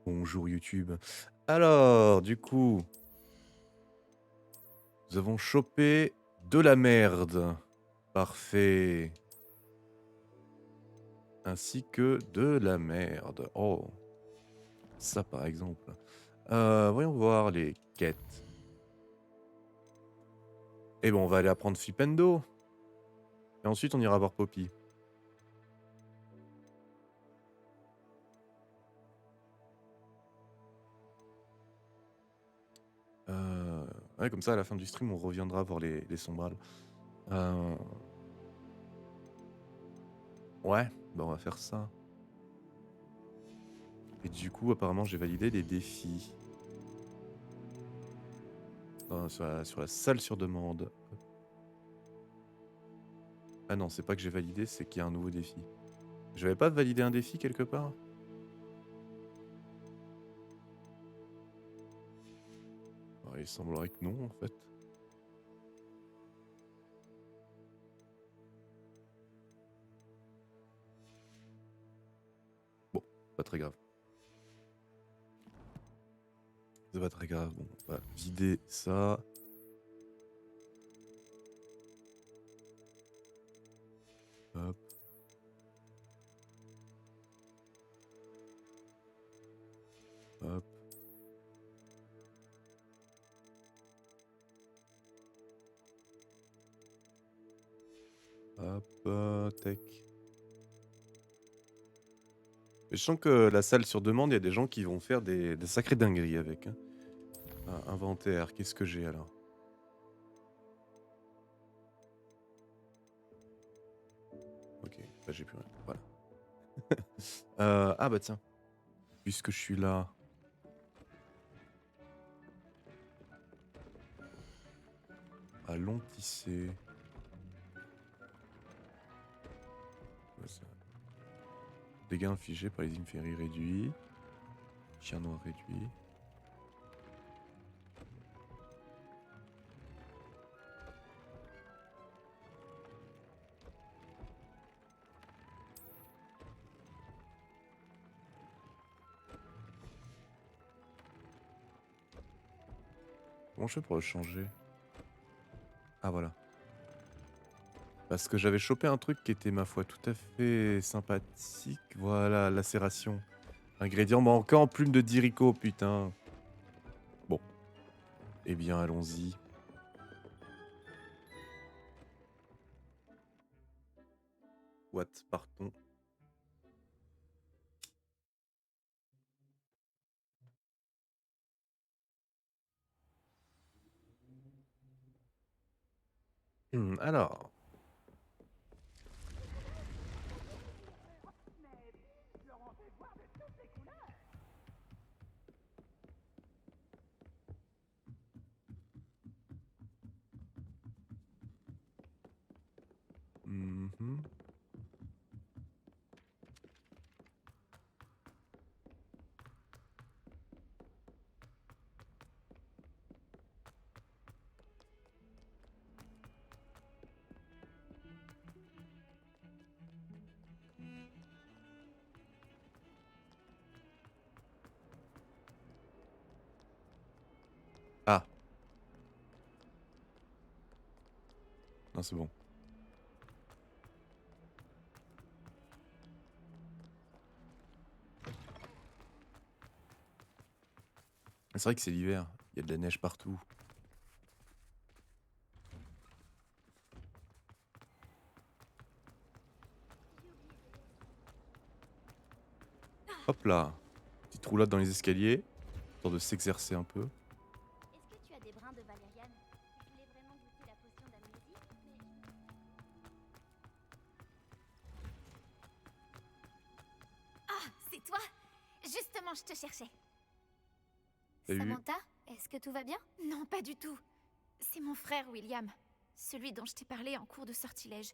Bonjour YouTube. Alors, du coup, nous avons chopé de la merde. Parfait. Ainsi que de la merde. Oh, ça par exemple. Voyons voir les quêtes. Eh bon, on va aller apprendre Flipendo. Et ensuite, on ira voir Poppy. Ouais, comme ça, à la fin du stream, on reviendra voir les sombrales. Ouais, bah on va faire ça. Et du coup, apparemment, j'ai validé les défis. Sur la salle sur demande. Ah non, c'est pas que j'ai validé, c'est qu'il y a un nouveau défi. J'avais pas validé un défi quelque part? Ouais, il semblerait que non, en fait. Bon, pas très grave. C'est pas très grave. Bon, on va vider ça. Hop. Hop. Hop. Tac. Et je sens que la salle sur demande, il y a des gens qui vont faire des sacrées dingueries avec. Hein. Ah, inventaire, qu'est-ce que j'ai alors? Ok, bah j'ai plus rien. Voilà. Ah bah tiens, puisque je suis là. Allons tisser. Ouais, ça. Dégâts infligés par les inféries réduits. Chien noir réduit. Comment je fais pour le changer? Ah voilà. Parce que j'avais chopé un truc qui était, ma foi, tout à fait sympathique. Voilà, lacération. Ingrédient manquant, plume de Dirico, putain. Bon. Eh bien, allons-y. What? Partons. Alors. Mhm. Ah. Non, c'est bon. C'est vrai que c'est l'hiver. Il y a de la neige partout. Hop là. Petite roulade dans les escaliers. Histoire de s'exercer un peu. Est-ce que tu as des brins de valériane? Je voulais vraiment goûter la potion d'amnésie, Ah, c'est toi? Justement, je te cherchais. Salut. Samantha, est-ce que tout va bien? Non, pas du tout. C'est mon frère William, celui dont je t'ai parlé en cours de sortilège.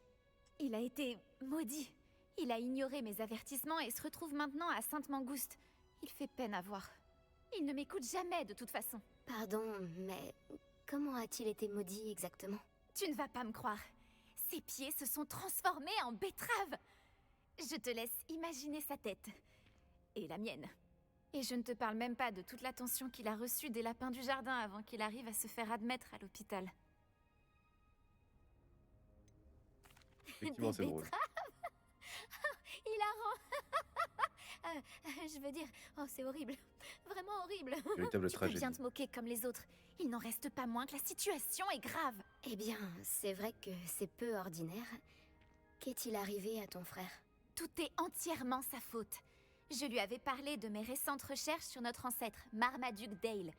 Il a été maudit. Il a ignoré mes avertissements et se retrouve maintenant à Sainte-Mangouste. Il fait peine à voir. Il ne m'écoute jamais de toute façon. Pardon, mais comment a-t-il été maudit exactement? Tu ne vas pas me croire. Ses pieds se sont transformés en betteraves. Je te laisse imaginer sa tête. Et la mienne. Et je ne te parle même pas de toute l'attention qu'il a reçue des lapins du jardin avant qu'il arrive à se faire admettre à l'hôpital. Effectivement, Des c'est drôle. betteraves. Hilarant. Je veux dire, oh c'est horrible. Vraiment horrible. Véritable Tu peux bien tragédie. te moquer comme les autres. Il n'en reste pas moins que la situation est grave. Eh bien, c'est vrai que c'est peu ordinaire. Qu'est-il arrivé à ton frère? Tout est entièrement sa faute. Je lui avais parlé de mes récentes recherches sur notre ancêtre, Marmaduke Dale,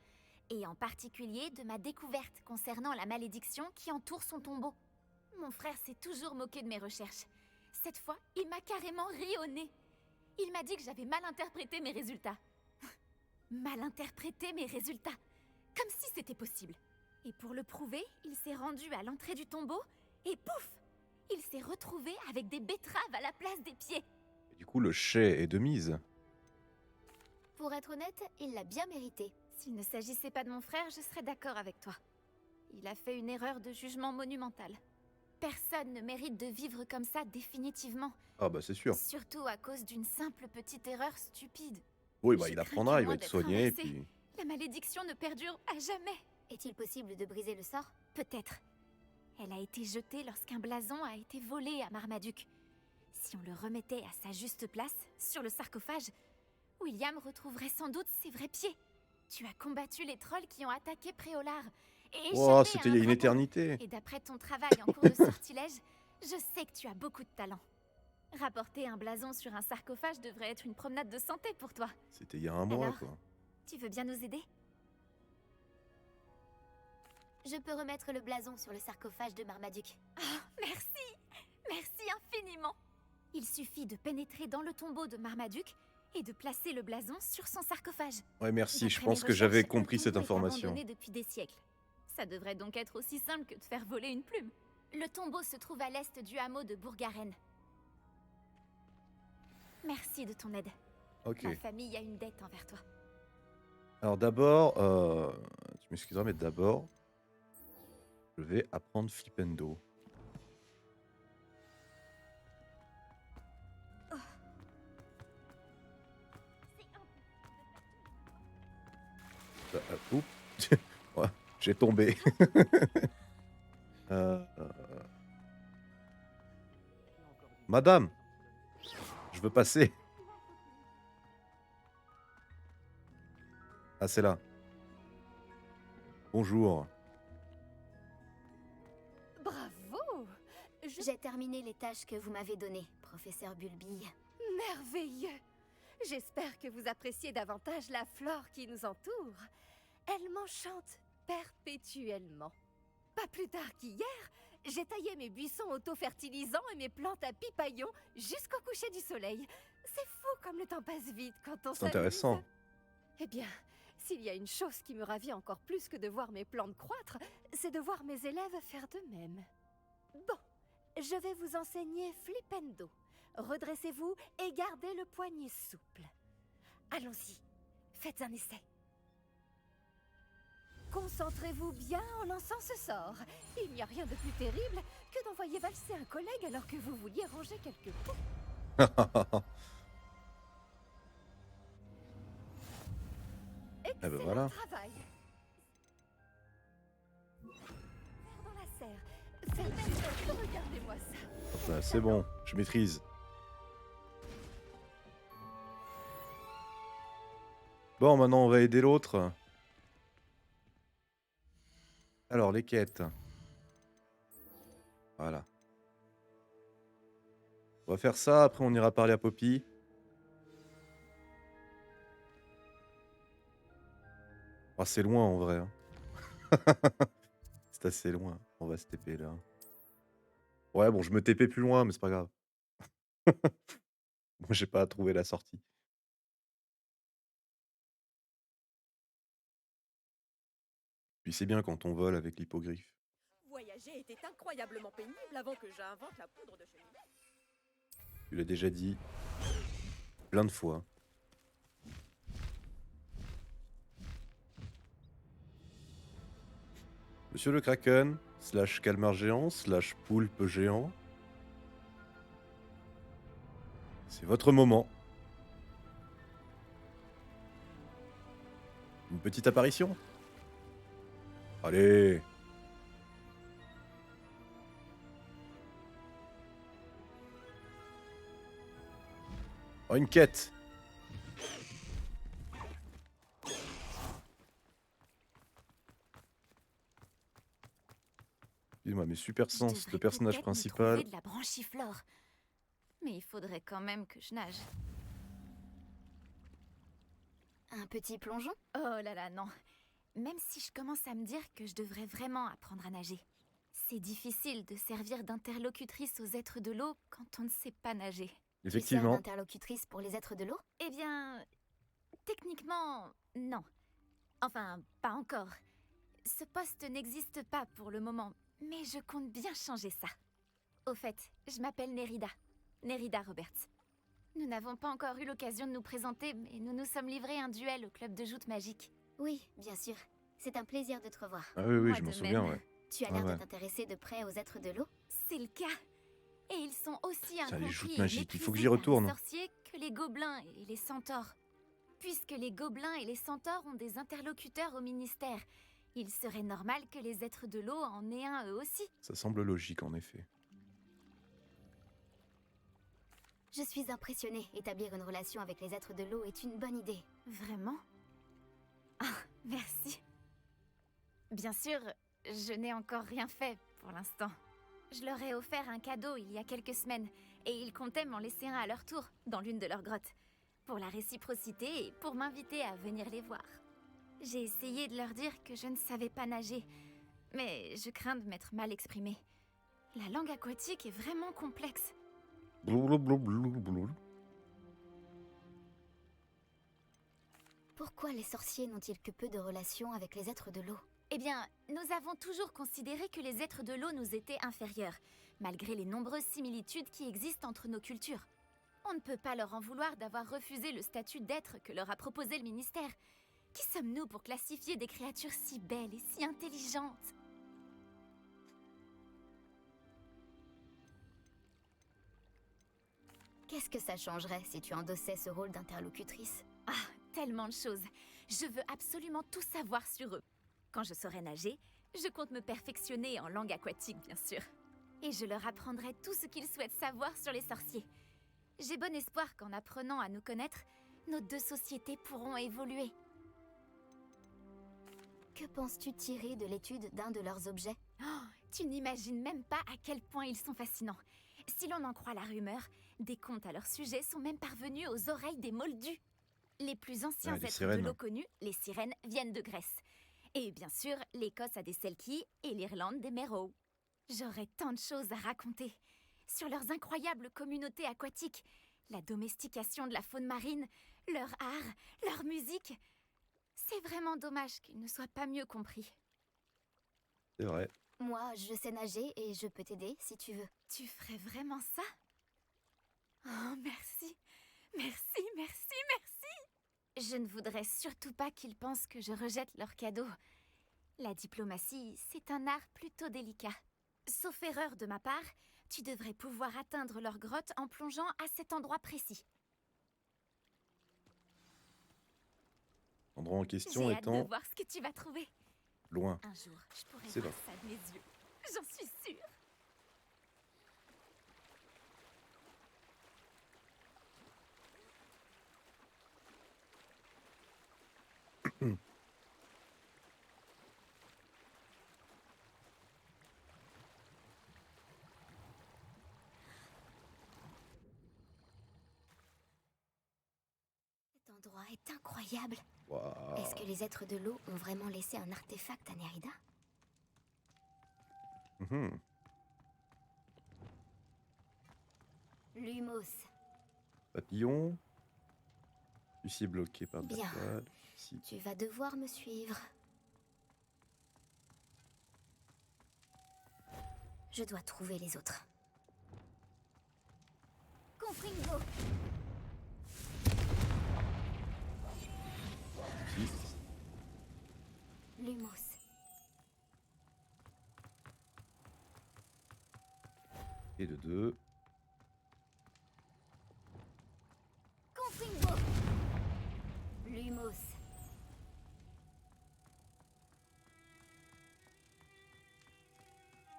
et en particulier de ma découverte concernant la malédiction qui entoure son tombeau. Mon frère s'est toujours moqué de mes recherches. Cette fois, il m'a carrément ri au nez. Il m'a dit que j'avais mal interprété mes résultats. Mal interprété mes résultats. Comme si c'était possible. Et pour le prouver, il s'est rendu à l'entrée du tombeau et pouf! Il s'est retrouvé avec des betteraves à la place des pieds. Et du coup, le chai est de mise. Pour être honnête, il l'a bien mérité. S'il ne s'agissait pas de mon frère, je serais d'accord avec toi. Il a fait une erreur de jugement monumentale. Personne ne mérite de vivre comme ça définitivement. Ah bah c'est sûr. Surtout à cause d'une simple petite erreur stupide. Oui, bah Je il crains apprendra, qu'à il va moins être d'être soigné, et inversé, puis... la malédiction ne perdure à jamais. Est-il possible de briser le sort? Peut-être. Elle a été jetée lorsqu'un blason a été volé à Marmaduke. Si on le remettait à sa juste place, sur le sarcophage, William retrouverait sans doute ses vrais pieds. Tu as combattu les trolls qui ont attaqué Préolard et Oh, échappé c'était à il y un a une dragon. éternité. Et d'après ton travail en cours de sortilège, je sais que tu as beaucoup de talent. Rapporter un blason sur un sarcophage devrait être une promenade de santé pour toi. C'était il y a un mois, Alors quoi. Tu veux bien nous aider? Je peux remettre le blason sur le sarcophage de Marmaduke. Merci! Merci infiniment! Il suffit de pénétrer dans le tombeau de Marmaduke et de placer le blason sur son sarcophage. Ouais, merci, je D'après pense mes que j'avais recherches, le compris cette tombeau est information. abandonné depuis des siècles. Ça devrait donc être aussi simple que de faire voler une plume. Le tombeau se trouve à l'est du hameau de Bourgaren. Merci de ton aide. Ok. Ma famille a une dette envers toi. Alors d'abord, tu m'excuseras, mais d'abord, je vais apprendre Flipendo. Oups, Ouais, j'ai tombé. Euh, euh, Madame, je veux passer. Ah, c'est là. Bonjour. Bravo! J'ai terminé les tâches que vous m'avez données, professeur Bulbille. Merveilleux! J'espère que vous appréciez davantage la flore qui nous entoure. Elle m'enchante perpétuellement. Pas plus tard qu'hier, j'ai taillé mes buissons auto-fertilisants et mes plantes à pipaillons jusqu'au coucher du soleil. C'est fou comme le temps passe vite quand on C'est s'amuse. intéressant. Eh bien, s'il y a une chose qui me ravit encore plus que de voir mes plantes croître, c'est de voir mes élèves faire de même. Bon, je vais vous enseigner Flipendo. Redressez-vous et gardez le poignet souple. Allons-y, faites un essai. Concentrez-vous bien en lançant ce sort. Il n'y a rien de plus terrible que d'envoyer valser un collègue alors que vous vouliez ranger quelques pots. Eh ben Excellent voilà. travail. Faire dans la serre. Faites regardez-moi ça. Bah, c'est bon, je maîtrise. Bon, maintenant on va aider l'autre. Alors, les quêtes. Voilà. On va faire ça, après on ira parler à Poppy. Oh, c'est loin en vrai. Hein. C'est assez loin. On va se TP là. Ouais, bon, je me TP plus loin, mais c'est pas grave. Moi, j'ai pas trouvé la sortie. Puis c'est bien quand on vole avec l'hippogriffe. Voyager était incroyablement pénible avant que j'invente la poudre de cheminée. Tu l'as déjà dit plein de fois. Monsieur le Kraken, slash calmar géant, slash poulpe géant. C'est votre moment. Une petite apparition? Allez! Oh, une quête! Excuse-moi, mais Super Je Sens, devrais le personnage peut-être me principal. trouver de la branchiflore. Mais il faudrait quand même que je nage. Un petit plongeon? Oh là là, non. Même si je commence à me dire que je devrais vraiment apprendre à nager. C'est difficile de servir d'interlocutrice aux êtres de l'eau quand on ne sait pas nager. Tu sers Effectivement. d'interlocutrice pour les êtres de l'eau? Eh bien, techniquement, non. Enfin, pas encore. Ce poste n'existe pas pour le moment, mais je compte bien changer ça. Au fait, je m'appelle Nérida. Nérida Roberts. Nous n'avons pas encore eu l'occasion de nous présenter, mais nous nous sommes livrés un duel au club de joute magique. Oui, bien sûr. C'est un plaisir de te revoir. Ah oui, oui, Moi je m'en de souviens, même. ouais. Tu as Ah l'air ouais. de t'intéresser de près aux êtres de l'eau? C'est le cas. Et ils sont aussi Ça, les incompris joutes et magiques, il faut que méprisés j'y par retourne. les sorciers que les gobelins et les centaures. Puisque les gobelins et les centaures ont des interlocuteurs au ministère, il serait normal que les êtres de l'eau en aient un eux aussi. Ça semble logique, en effet. Je suis impressionnée. Établir une relation avec les êtres de l'eau est une bonne idée. Vraiment? Ah, merci. Bien sûr, je n'ai encore rien fait pour l'instant. Je leur ai offert un cadeau il y a quelques semaines, et ils comptaient m'en laisser un à leur tour, dans l'une de leurs grottes, pour la réciprocité et pour m'inviter à venir les voir. J'ai essayé de leur dire que je ne savais pas nager, mais je crains de m'être mal exprimée. La langue aquatique est vraiment complexe. Blablabla. Pourquoi les sorciers n'ont-ils que peu de relations avec les êtres de l'eau? Eh bien, nous avons toujours considéré que les êtres de l'eau nous étaient inférieurs, malgré les nombreuses similitudes qui existent entre nos cultures. On ne peut pas leur en vouloir d'avoir refusé le statut d'être que leur a proposé le ministère. Qui sommes-nous pour classifier des créatures si belles et si intelligentes? Qu'est-ce que ça changerait si tu endossais ce rôle d'interlocutrice? Ah, tellement de choses. Je veux absolument tout savoir sur eux. Quand je saurai nager, je compte me perfectionner en langue aquatique, bien sûr. Et je leur apprendrai tout ce qu'ils souhaitent savoir sur les sorciers. J'ai bon espoir qu'en apprenant à nous connaître, nos deux sociétés pourront évoluer. Que penses-tu tirer de l'étude d'un de leurs objets? Oh, tu n'imagines même pas à quel point ils sont fascinants. Si l'on en croit la rumeur, des contes à leur sujet sont même parvenus aux oreilles des Moldus. Les plus anciens les êtres sirènes. de l'eau connus, les sirènes, viennent de Grèce. Et bien sûr, l'Écosse a des Selkies et l'Irlande des Merrow. J'aurais tant de choses à raconter. Sur leurs incroyables communautés aquatiques, la domestication de la faune marine, leur art, leur musique. C'est vraiment dommage qu'ils ne soient pas mieux compris. C'est vrai. Moi, je sais nager et je peux t'aider si tu veux. Tu ferais vraiment ça? Oh, merci. Merci, merci, merci. Je ne voudrais surtout pas qu'ils pensent que je rejette leurs cadeaux. La diplomatie, c'est un art plutôt délicat. Sauf erreur de ma part, tu devrais pouvoir atteindre leur grotte en plongeant à cet endroit précis. L'endroit en question J'ai hâte de étant voir ce que tu vas trouver. loin. Un jour, je pourrai C'est voir bon. ça de mes yeux. J'en suis sûre. Cet endroit est incroyable. Waouh. Est-ce que les êtres de l'eau ont vraiment laissé un artefact à Nérida? Mhm. Lumos. Papillon. Ici bloqué par de la Bien. toile. Ici. Tu vas devoir me suivre. Je dois trouver les autres. Confringo. Ici. Lumos. Et de deux. Confringo. Lumos.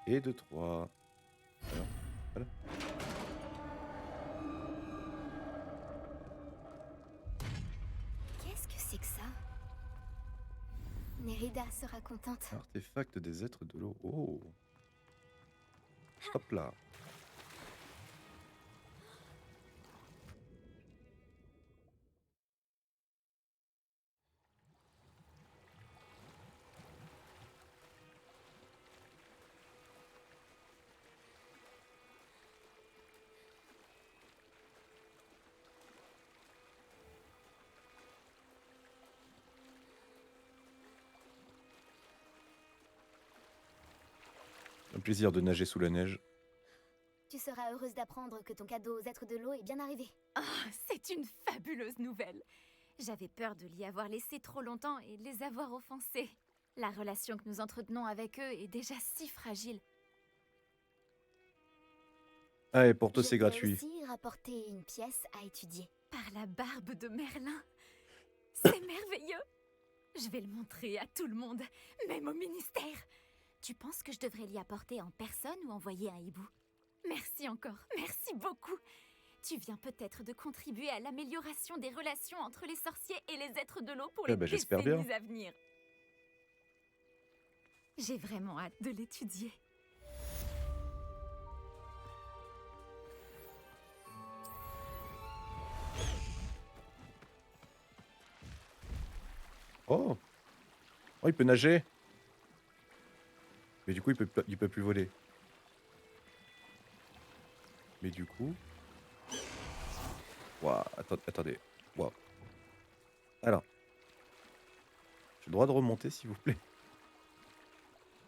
Et de 3. Alors, voilà. Qu'est-ce que c'est que ça? Nerida sera contente. Artefact des êtres de l'eau. Oh. Hop là. Un plaisir de nager sous la neige. Tu seras heureuse d'apprendre que ton cadeau aux êtres de l'eau est bien arrivé. Ah, c'est une fabuleuse nouvelle. J'avais peur de l'y avoir laissé trop longtemps et de les avoir offensés. La relation que nous entretenons avec eux est déjà si fragile. Ah, et pour toi, Je c'est t'ai gratuit. aussi rapporté une pièce à étudier. Par la barbe de Merlin. C'est merveilleux. Je vais le montrer à tout le monde, même au ministère. Tu penses que je devrais l'y apporter en personne ou envoyer un hibou? Merci encore, merci beaucoup. Tu viens peut-être de contribuer à l'amélioration des relations entre les sorciers et les êtres de l'eau pour les j'espère bien. décennies à venir. J'ai vraiment hâte de l'étudier. Oh. Oh, il peut nager. Mais du coup, il peut plus voler. Mais du coup... Waouh, attendez. Waouh. Alors. J'ai le droit de remonter, s'il vous plaît.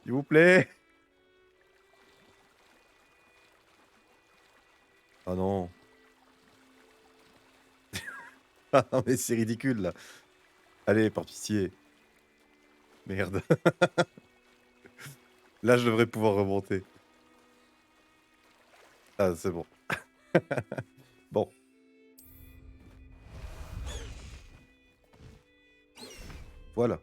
S'il vous plaît. Ah non. Ah non, mais c'est ridicule, là. Allez, par pitié. Merde. Là, je devrais pouvoir remonter. Ah, c'est bon. Bon. Voilà.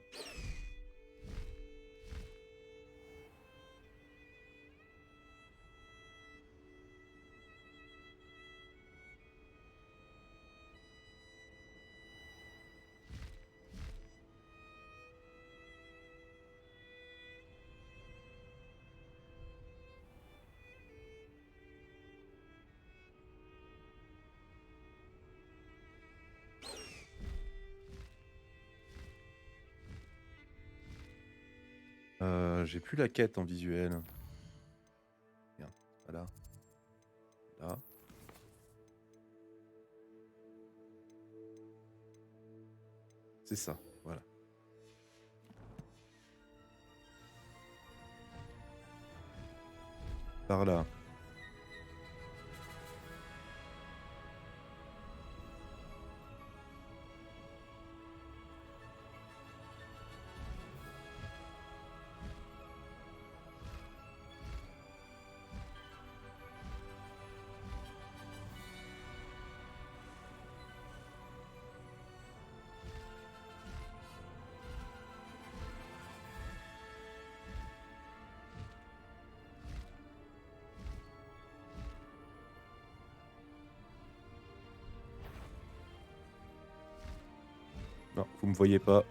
J'ai plus la quête en visuel. Bien, voilà. Là. C'est ça, voilà. Par là. Non, vous me voyez pas.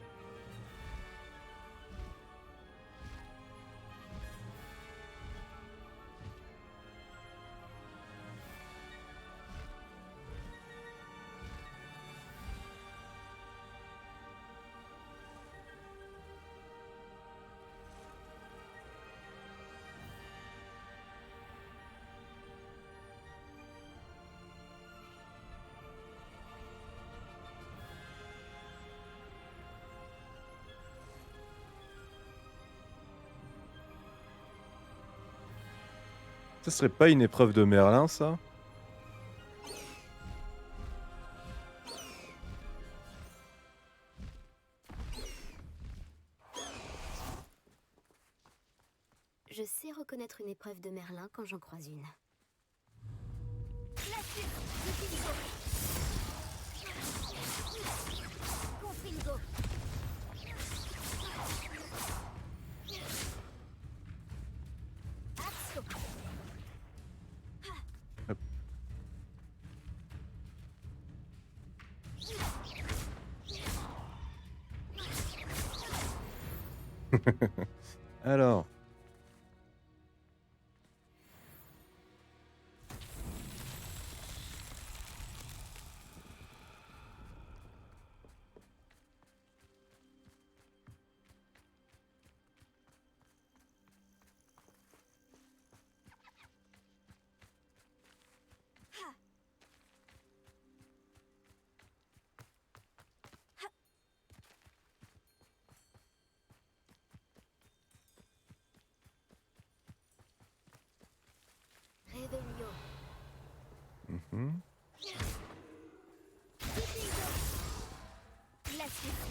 Ça serait pas une épreuve de Merlin, ça? Je sais reconnaître une épreuve de Merlin quand j'en croise une. Alors. Réveillon. Mhm. La suite.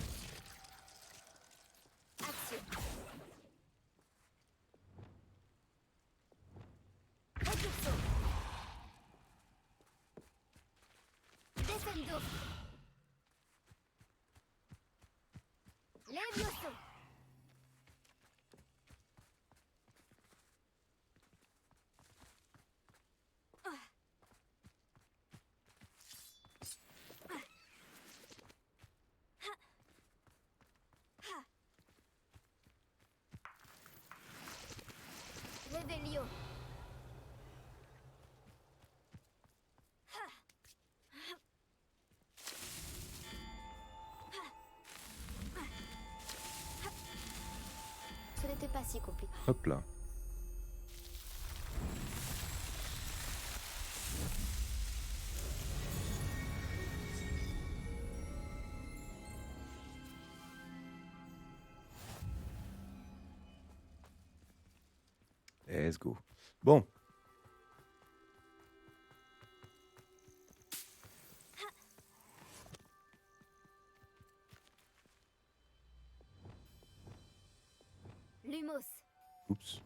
Action. Retourso. Descendo. Levioso. Réveillon. Ce n'était pas si compliqué. Hop là. Let's go. Bon. Lumos. Oups.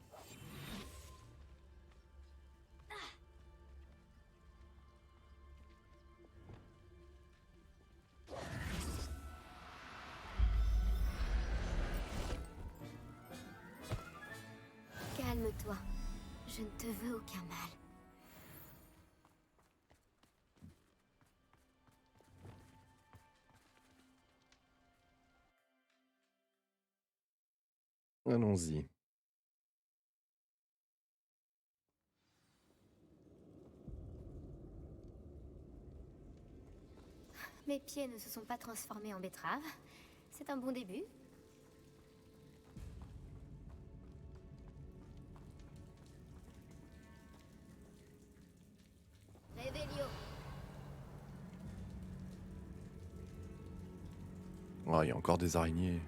Calme-toi. Je ne te veux aucun mal. Allons-y. Mes pieds ne se sont pas transformés en betterave. C'est un bon début. Réveillon. Oh, il y a encore des araignées.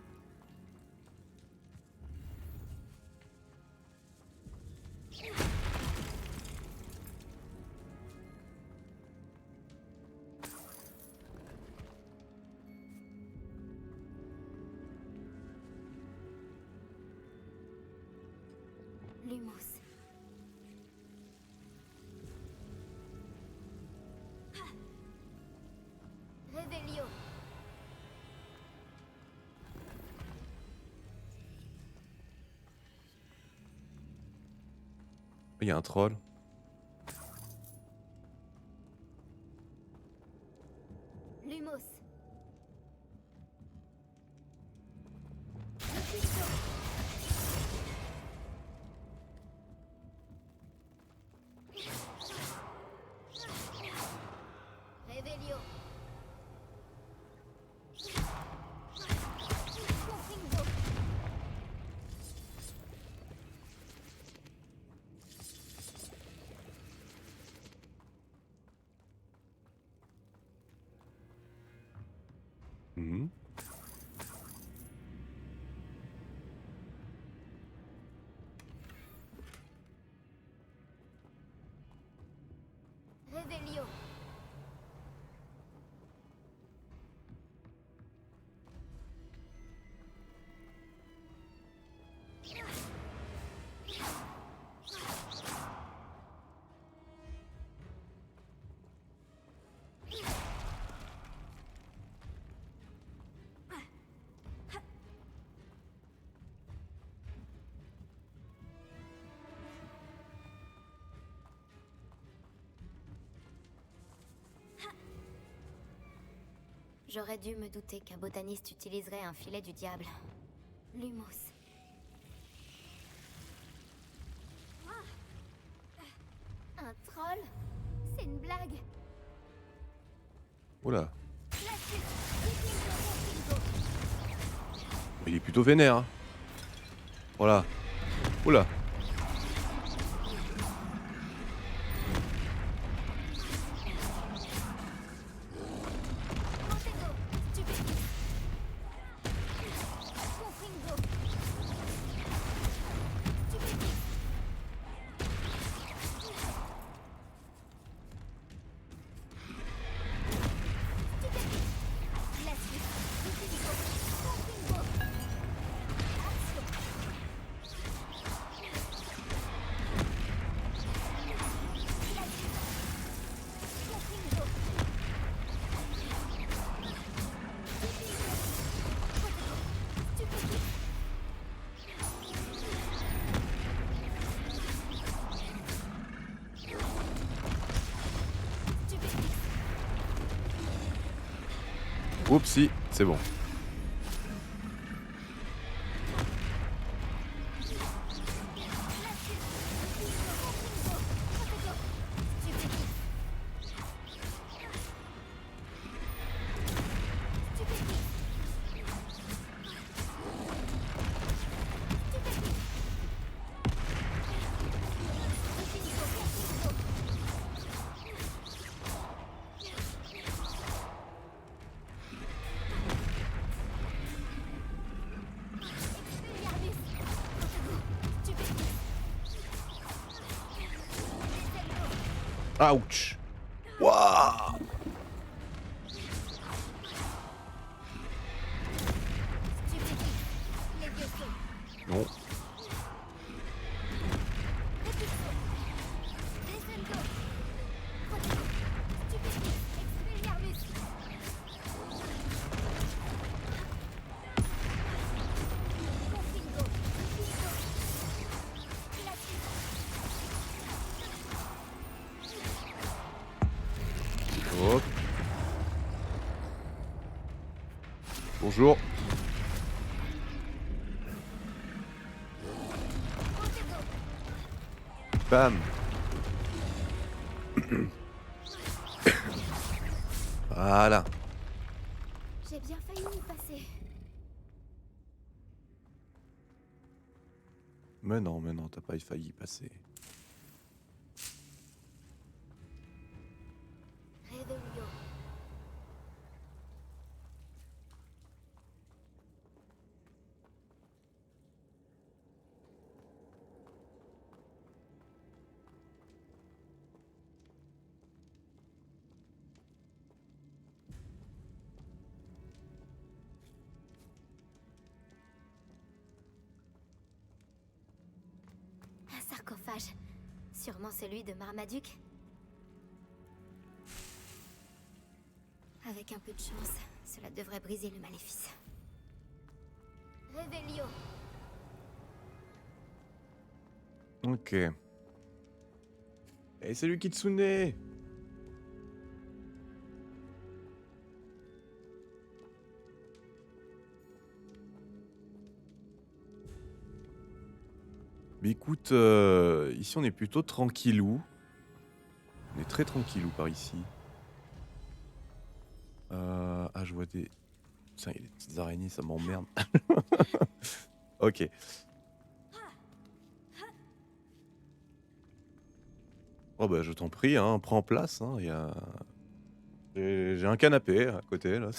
Lumos. Réveillon. Il y a un troll. Lumos. Réveillon. Confringo. Mhm. Réveillon. J'aurais dû me douter qu'un botaniste utiliserait un filet du diable. Lumos. Un troll? C'est une blague. Oula. Glacius, Vikingo, Vikingo. Il est plutôt vénère. Hein. Voilà. Oula. Montego, Stupefix. Confringo. Stupefix. Glacius, Vikingo, Confringo. Action. Glacius, Confringo. Stupefix. Stupefix. Oupsie, c'est bon. Ouch. Waouh. Non. Hop. Bonjour. Bam. Voilà. J'ai bien failli y passer. Mais non, t'as pas failli y passer. Revelio. Un sarcophage. Sûrement celui de Marmaduke. Avec un peu de chance, cela devrait briser le maléfice. Revelio. Ok. Et salut Kitsune. Mais écoute, ici on est plutôt tranquillou. On est très tranquillou par ici. Ah, je vois des... Putain, il y a des petites araignées, ça m'emmerde. Ok. Oh bah je t'en prie, hein, prends place. Hein, y a... J'ai un canapé à côté, là.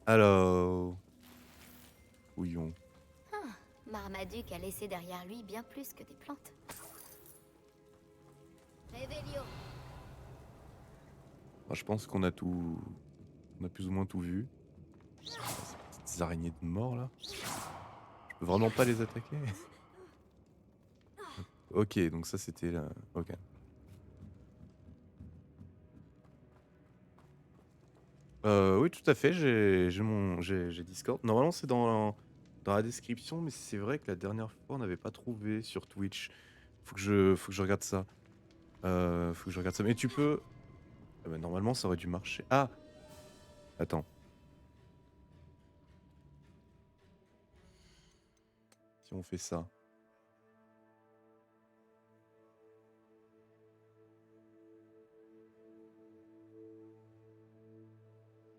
Alors... Fouillons. Marmaduke a laissé derrière lui bien plus que des plantes. Revelio. Moi, je pense qu'on a tout... On a plus ou moins tout vu. Ces petites araignées de mort, là. Je peux vraiment pas les attaquer. Ok, donc ça c'était là. Ok. Oui, tout à fait, j'ai Discord. Normalement, c'est dans la description, mais c'est vrai que la dernière fois, on n'avait pas trouvé sur Twitch. Faut que je regarde ça. Faut que je regarde ça. Mais tu peux... Ah bah, normalement, ça aurait dû marcher. Ah! Attends. Si on fait ça.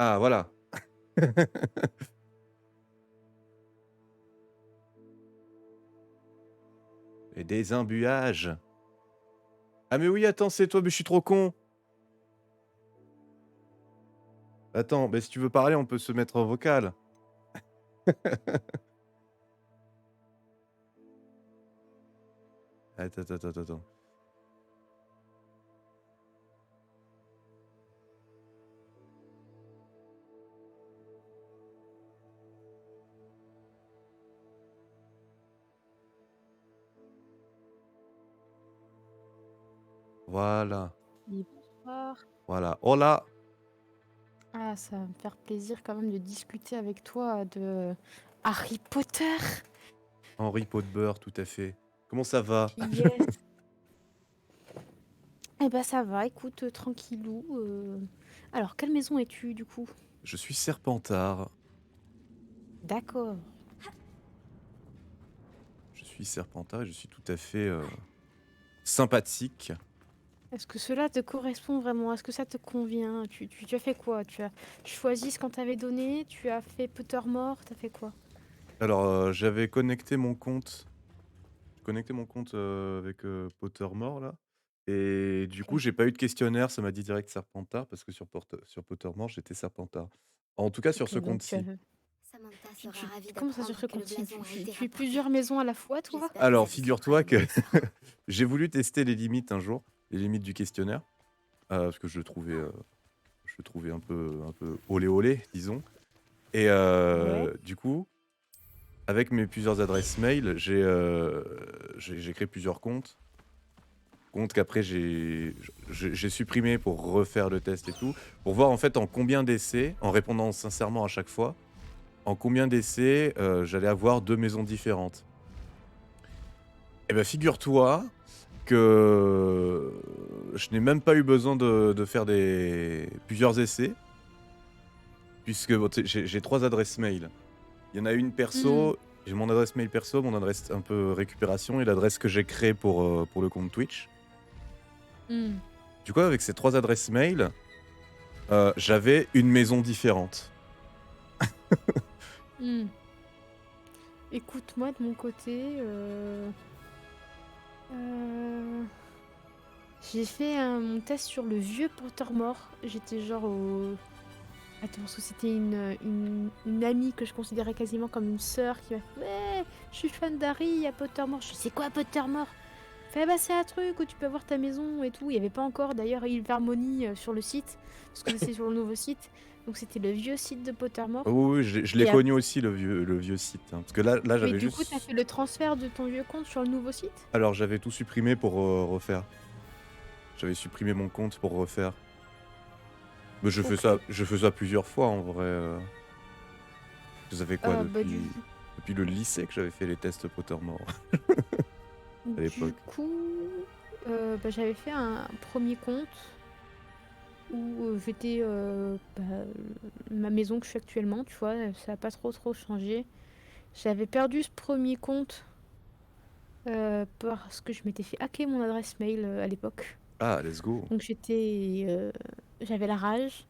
Ah, voilà. Et des imbuages. Ah, mais oui, attends, c'est toi, mais je suis trop con. Attends, mais si tu veux parler, on peut se mettre en vocal. Attends. Voilà, Oui, bonsoir. voilà. Hola! Ah, ça va me faire plaisir quand même de discuter avec toi de Harry Potter. Henri Potber, tout à fait. Comment ça va? Yes. Eh ben ça va, écoute, tranquillou. Alors, quelle maison es-tu du coup? Je suis Serpentard. D'accord. Je suis Serpentard et je suis tout à fait sympathique. Est-ce que cela te correspond vraiment? Est-ce que ça te convient? Tu as fait quoi? Tu as choisi ce qu'on t'avait donné? Tu as fait Pottermore? T'as fait quoi? Alors, j'avais connecté mon compte. Connecté mon compte avec Pottermore là. Et du coup, Ok. j'ai pas eu de questionnaire, ça m'a dit direct Serpentard parce que sur Pottermore, j'étais Serpentard. En tout cas, sur Ok, ce donc compte-ci. Samantha tu, sera tu- ravie comment ça sur d'apprendre ce que le compte-ci? blason a été Tu es rapporté. plusieurs maisons à la fois, toi? J'espère que Alors, ça vous figure-toi que surprendra moins. j'ai voulu tester les limites un jour, les limites du questionnaire, parce que je le trouvais un peu olé olé, disons. Et Ouais. du coup, avec mes plusieurs adresses mail, j'ai créé plusieurs comptes. Comptes qu'après j'ai supprimé pour refaire le test et tout, pour voir en fait en combien d'essais, en répondant sincèrement à chaque fois, en combien d'essais j'allais avoir deux maisons différentes. Et ben figure-toi que je n'ai même pas eu besoin de faire plusieurs essais, puisque bon, j'ai trois adresses mail. Il y en a une Hmm, perso, j'ai mon adresse mail perso, mon adresse un peu récupération et l'adresse que j'ai créée pour le compte Twitch. hmm, Du coup, avec ces trois adresses mail, j'avais une maison différente. hmm. Écoute, moi de mon côté, euh, j'ai fait mon test sur le vieux Pottermore. J'étais genre au... Attends, parce que c'était une amie que je considérais quasiment comme une sœur qui m'a fait «Ouais, je suis fan d'Harry à Pottermore». Je sais quoi Pottermore? Fait bah c'est un truc où tu peux avoir ta maison et tout. Il n'y avait pas encore d'ailleurs Ilvermorny sur le site, parce que c'est sur le nouveau site. Donc c'était le vieux site de Pottermore. Oh oui, oui, je l'ai Et, ap- connu aussi, le vieux site, hein. Parce que là et j'avais du coup, t'as juste... fait le transfert de ton vieux compte sur le nouveau site? Alors, j'avais tout supprimé pour refaire. J'avais supprimé mon compte pour refaire. Mais Ok. je fais ça plusieurs fois en vrai. Ça fait quoi Bah depuis le lycée que j'avais fait les tests Pottermore à du l'époque. coup, bah, j'avais fait un premier compte où j'étais ma maison que je suis actuellement, tu vois, ça n'a pas trop changé. J'avais perdu ce premier compte parce que je m'étais fait hacker mon adresse mail à l'époque. Ah, let's go. Donc j'avais la rage.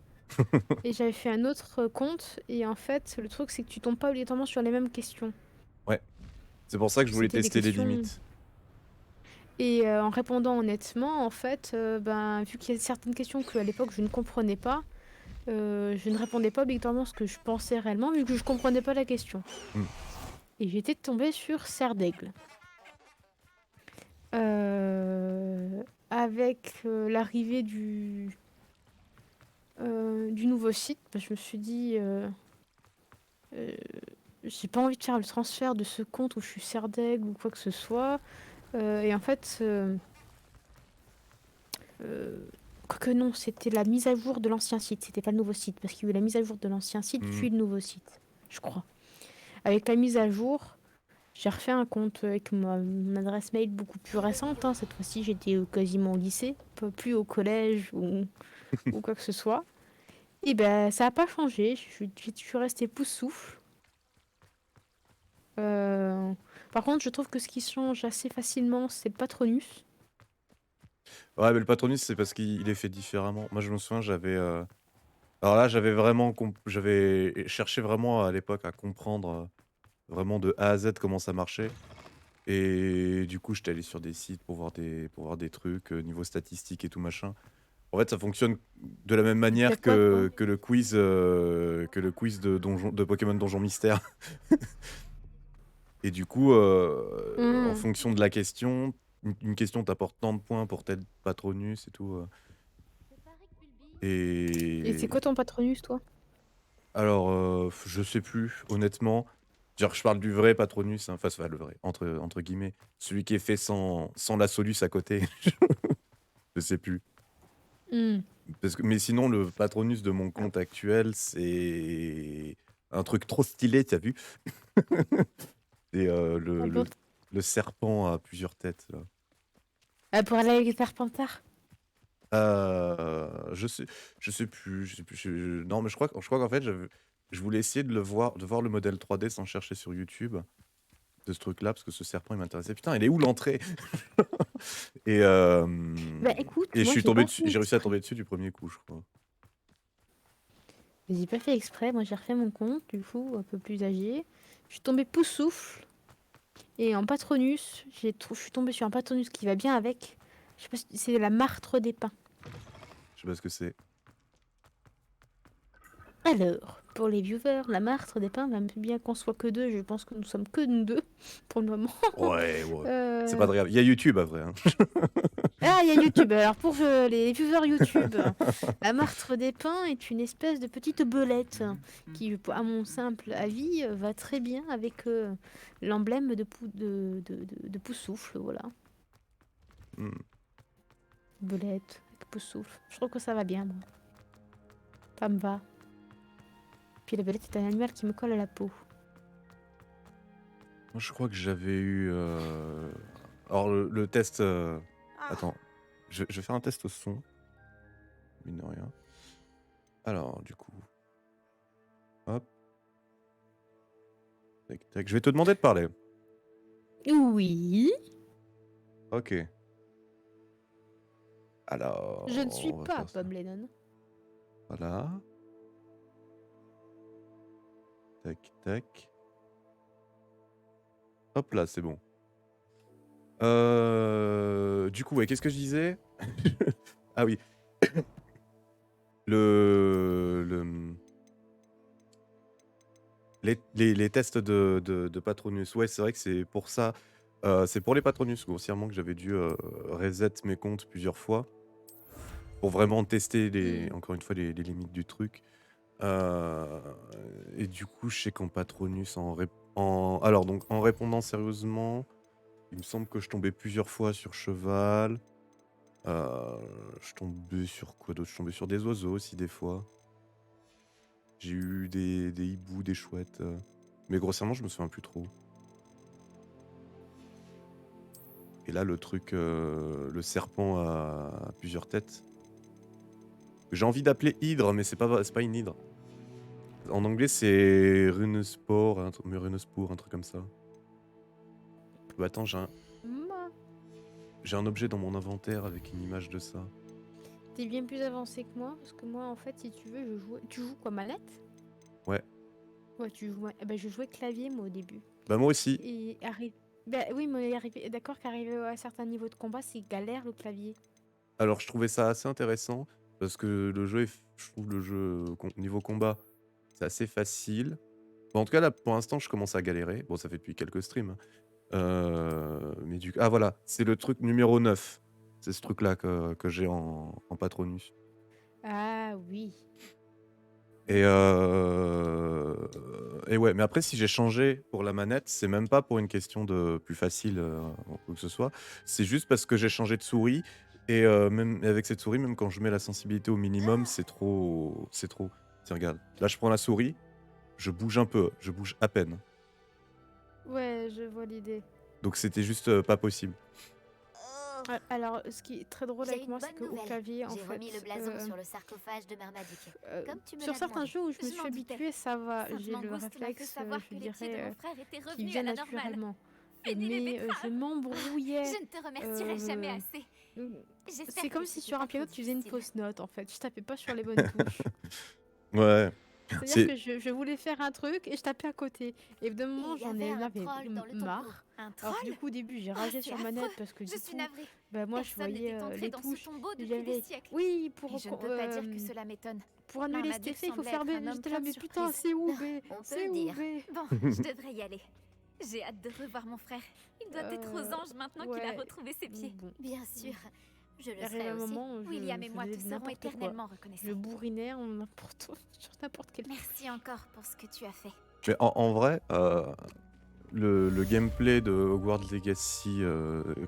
Et j'avais fait un autre compte. Et en fait, le truc, c'est que tu tombes pas obligatoirement sur les mêmes questions. Ouais, c'est pour ça que je voulais C'était des tester les questions. limites. Et en répondant honnêtement, en fait, ben, vu qu'il y a certaines questions qu'à l'époque je ne comprenais pas, je ne répondais pas obligatoirement ce que je pensais réellement, vu que je comprenais pas la question. Hmm. Et j'étais tombée sur Serre d'Aigle. Avec l'arrivée du nouveau site, bah, je me suis dit, euh, j'ai pas envie de faire le transfert de ce compte où je suis Serre d'Aigle ou quoi que ce soit. Et en fait, quoique non, c'était la mise à jour de l'ancien site, c'était pas le nouveau site, parce qu'il y a eu la mise à jour de l'ancien site, Hmm. puis le nouveau site, je crois. Avec la mise à jour, j'ai refait un compte avec mon adresse mail beaucoup plus récente, hein. Cette fois-ci, j'étais quasiment au lycée, pas plus au collège ou quoi que ce soit. Et ben, ça a pas changé, je suis restée pouce souffle. Euh, Par contre, je trouve que ce qui change assez facilement, c'est le patronus. Ouais, mais le patronus, c'est parce qu'il est fait différemment. Moi, je me souviens, j'avais Alors là, j'avais cherché vraiment à l'époque à comprendre vraiment de A à Z comment ça marchait. Et du coup, j'étais allé sur des sites pour voir des trucs niveau statistiques et tout machin. En fait, ça fonctionne de la même Il t'a manière quoi, toi? que le quiz de Pokémon Donjon Mystère. Et du coup, en Hmm. fonction de la question, une question t'apporte tant de points pour tel Patronus et tout. Et c'est Et quoi ton Patronus, toi? alors, je sais plus, honnêtement. Genre, je parle du vrai Patronus, hein, enfin, le vrai, entre guillemets. Celui qui est fait sans la Solus à côté. Je sais plus. Hmm. Mais sinon, le Patronus de mon compte actuel, c'est un truc trop stylé, t'as vu? C'est Ah bon? le serpent à plusieurs têtes, là. Ah, pour aller avec Serpentard? Je sais, je sais plus. Non, mais je crois qu'en fait, je voulais essayer de voir le modèle 3D sans chercher sur YouTube de ce truc-là, parce que ce serpent, il m'intéressait. Putain, il est où l'entrée? Et, Bah écoute, et je moi suis j'ai tombé pas dessus, fait j'ai réussi à exprès. tomber dessus du premier coup, je crois. J'ai pas fait exprès, moi j'ai refait mon compte, du coup, un peu plus âgé. Je suis tombée Poussoufle. Et en Patronus, je suis tombée sur un Patronus qui va bien avec. Je sais pas si c'est la martre des pins. Je sais pas ce que c'est. Alors, pour les viewers, la martre des pins, même bien qu'on soit que deux, je pense que nous sommes que nous deux pour le moment. Ouais, ouais. C'est pas Euh, très grave. Il y a YouTube après, hein. Ah, il y a YouTube. Alors pour les viewers YouTube, la martre des pins est une espèce de petite belette qui, à mon simple avis, va très bien avec l'emblème de Poussoufle, voilà. Hmm. Belette, avec Poussoufle. Je trouve que ça va bien, moi. Ça me va. Puis la belette est un animal qui me colle à la peau. Moi, je crois que j'avais eu. Alors, le test. Attends, je vais faire un test au son. Mine de rien. Alors, du coup. Hop. Tac, tac. Je vais te demander de parler. Oui, Ok. Alors, je ne suis on va pas faire ça. Bob Lennon. Voilà. Tac, tac. Hop là, c'est bon. Du coup, ouais, qu'est-ce que je disais? Ah oui. Le... Les tests de Patronus. Ouais, c'est vrai que c'est pour ça. C'est pour les Patronus, grossièrement, que j'avais dû reset mes comptes plusieurs fois. Pour vraiment tester, encore une fois, les limites du truc. Euh, et du coup, je sais qu'en Patronus, alors, donc, en répondant sérieusement, il me semble que je tombais plusieurs fois sur cheval. Je tombais sur quoi d'autre? Je tombais sur des oiseaux aussi, des fois. J'ai eu des hiboux, des chouettes. Mais grossièrement, je me souviens plus trop. Et là, le truc, le serpent à plusieurs têtes. J'ai envie d'appeler hydre, mais c'est pas une hydre. En anglais, c'est runespore, un truc comme ça. Bah, attends, Moi, j'ai un objet dans mon inventaire avec une image de ça. t'es bien plus avancé que moi, parce que moi, en fait, si tu veux, tu joues quoi, manette? Ouais. Ouais, tu joues. Eh ben, je jouais clavier, moi, au début. Bah, moi aussi. Et arrive. Bah oui, mais d'accord qu'arriver à un certain niveau de combat, c'est galère le clavier. Alors, je trouvais ça assez intéressant parce que je trouve le jeu niveau combat, c'est assez facile. Bon, en tout cas, là, pour l'instant, je commence à galérer. Bon, ça fait depuis quelques streams, hein. Mais ah, voilà, c'est le truc numéro 9. C'est ce truc-là que j'ai en Patronus. Ah oui. Et, et ouais, mais après, si j'ai changé pour la manette, c'est même pas pour une question de plus facile ou quoi que ce soit. C'est juste parce que j'ai changé de souris. Et même avec cette souris, même quand je mets la sensibilité au minimum, c'est trop. C'est trop. Tiens, regarde. Là, je prends la souris, je bouge un peu, je bouge à peine. Ouais, je vois l'idée. Donc c'était juste pas possible. Alors, ce qui est très drôle J'ai avec une moi, c'est bonne qu'au nouvelle. clavier, en J'ai fait, remis le blason sur le sarcophage de Marmaduke. Comme tu me sur l'as certains demandé. jeux où je me Je suis m'en doutais. habituée, ça va. Sainte J'ai le Mangouste m'a fait réflexe, savoir je que les pieds de dirais, mon frère étaient qui revenus vient à la normale. naturellement. Fini les Mais je betteraves. m'embrouillais. Je ne te remercierai jamais assez. J'espère C'est comme que si c'était sur pas un piano trop tu faisais une difficile. fausse note en fait. Je tapais pas sur les bonnes touches. Ouais, C'est-à-dire c'est que je voulais faire un truc et je tapais à côté. Et d'un moment, Il y j'en avait un avais troll dans le tombeau. marre. Un Alors troll? du coup, au début, j'ai Ah, ragé c'est sur affreux. manette parce que Je du suis coup, navrée. bah moi, je Personne voyais n'était entré les dans ce touches tombeau et depuis des j'avais... siècles. Oui, Et je ne peux pas dire que cela m'étonne. pour annuler cet Marmaduke effet, il faut semblait faire être B. un homme J'étais là, plein de mais putain, surprises. c'est où B? On peut C'est le où dire. B? Bon, je devrais y aller. J'ai hâte de revoir mon frère. Il doit être aux Euh, anges maintenant qu'il a ouais. retrouvé ses pieds. Bon, Bien sûr, je le il arrive serai un aussi. moment, William et je moi faisais te serons n'importe quoi. éternellement Je reconnaissants. bourrinais en sur n'importe quel truc. Merci encore pour ce que tu as fait. Mais en vrai, le gameplay de Hogwarts Legacy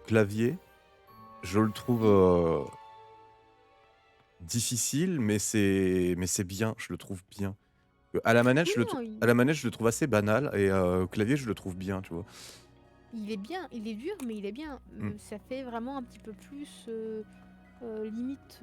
clavier, je le trouve difficile, mais c'est bien, je le trouve bien. À la manette, Oui, je le, non, à la manette, je le trouve assez banal, et au clavier, je le trouve bien, tu vois. il est bien, il est dur, mais il est bien. Mm. Ça fait vraiment un petit peu plus limite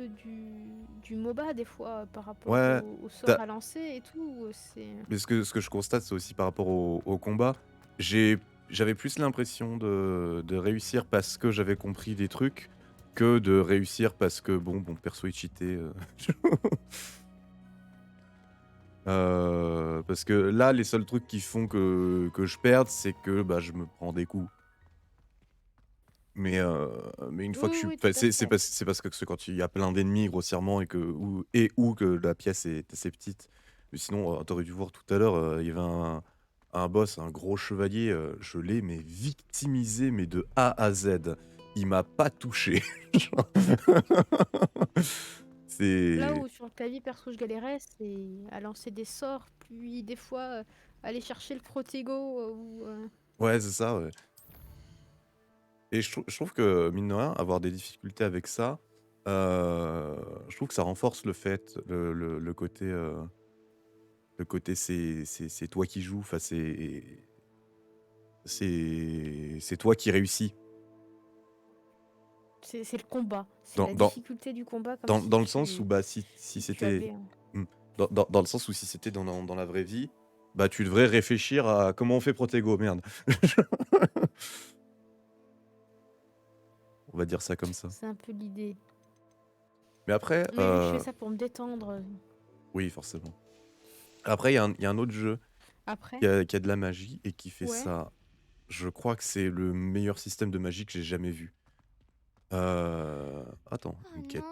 du MOBA des fois par rapport Ouais, au sort t'as- à lancer et tout. C'est mais ce que je constate, c'est aussi par rapport au combat. J'avais plus l'impression de réussir parce que j'avais compris des trucs que de réussir parce que, bon, perso, il cheatait. Parce que là, les seuls trucs qui font que je perde, c'est que bah, je me prends des coups. Mais une fois que oui, je suis. oui, tout Enfin, à c'est fait. c'est parce que c'est quand il y a plein d'ennemis grossièrement et ou que la pièce est assez petite. Mais sinon, t'aurais dû voir tout à l'heure, il y avait un boss, un gros chevalier, je l'ai mais victimisé, mais de A à Z. Il m'a pas touché. Genre. Là C'est. où sur le clavier perso je galérais, c'est à lancer des sorts, puis des fois aller chercher le protego ou Ouais, c'est ça, ouais. Et je trouve que, mine de rien, avoir des difficultés avec ça, je trouve que ça renforce le fait, le côté c'est toi qui joues, enfin c'est toi qui réussis. c'est le combat, c'est Dans, la dans, difficulté du combat comme dans, si dans le sens où bah, si tu c'était. avais Hmm. Dans le sens où si c'était dans la vraie vie, bah tu devrais réfléchir à comment on fait Protego, merde. On va dire ça comme ça. c'est un peu l'idée. Mais après, Mais vu que je fais ça pour me détendre, oui, forcément. Après, il y a un autre jeu après, qui a de la magie et qui fait ouais. ça. Je crois que c'est le meilleur système de magie que j'ai jamais vu. Attends, Oh une non, quête.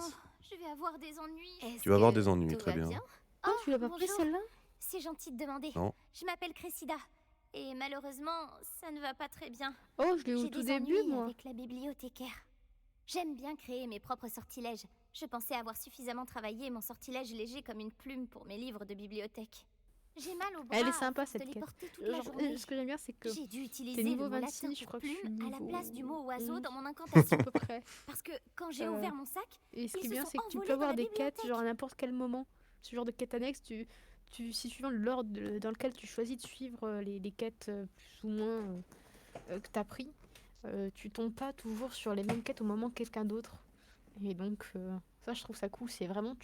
je vais avoir des ennuis. Est-ce Tu vas avoir que des ennuis, tout très va bien. bien? Ah, tu l'as pas pris bonjour. celle-là? C'est gentil de demander. Non. Je m'appelle Cressida. Et malheureusement, ça ne va pas très bien. Oh, je l'ai au J'ai tout des début, ennuis moi. avec la bibliothécaire. J'aime bien créer mes propres sortilèges. Je pensais avoir suffisamment travaillé mon sortilège léger comme une plume pour mes livres de bibliothèque. J'ai mal au bras Elle est à sympa, force de cette les quête. porter toute la Genre, journée. ce que j'aime bien, c'est que J'ai dû utiliser niveau le mot 26, latin je pour crois que je suis plume à la niveau place du mot oiseau 11. dans mon à incantation. peu près. Parce que quand j'ai Euh, ouvert mon sac, Et ce qui Ils est se bien, sont c'est que tu envolés peux avoir dans la des quêtes bibliothèque. genre à n'importe quel moment. Ce genre de quête annexe, si suivant l'ordre dans lequel tu choisis de suivre les quêtes plus ou moins que tu as pris, tu tombes pas toujours sur les mêmes quêtes au moment que quelqu'un d'autre. Et donc, ça, je trouve ça cool. C'est vraiment,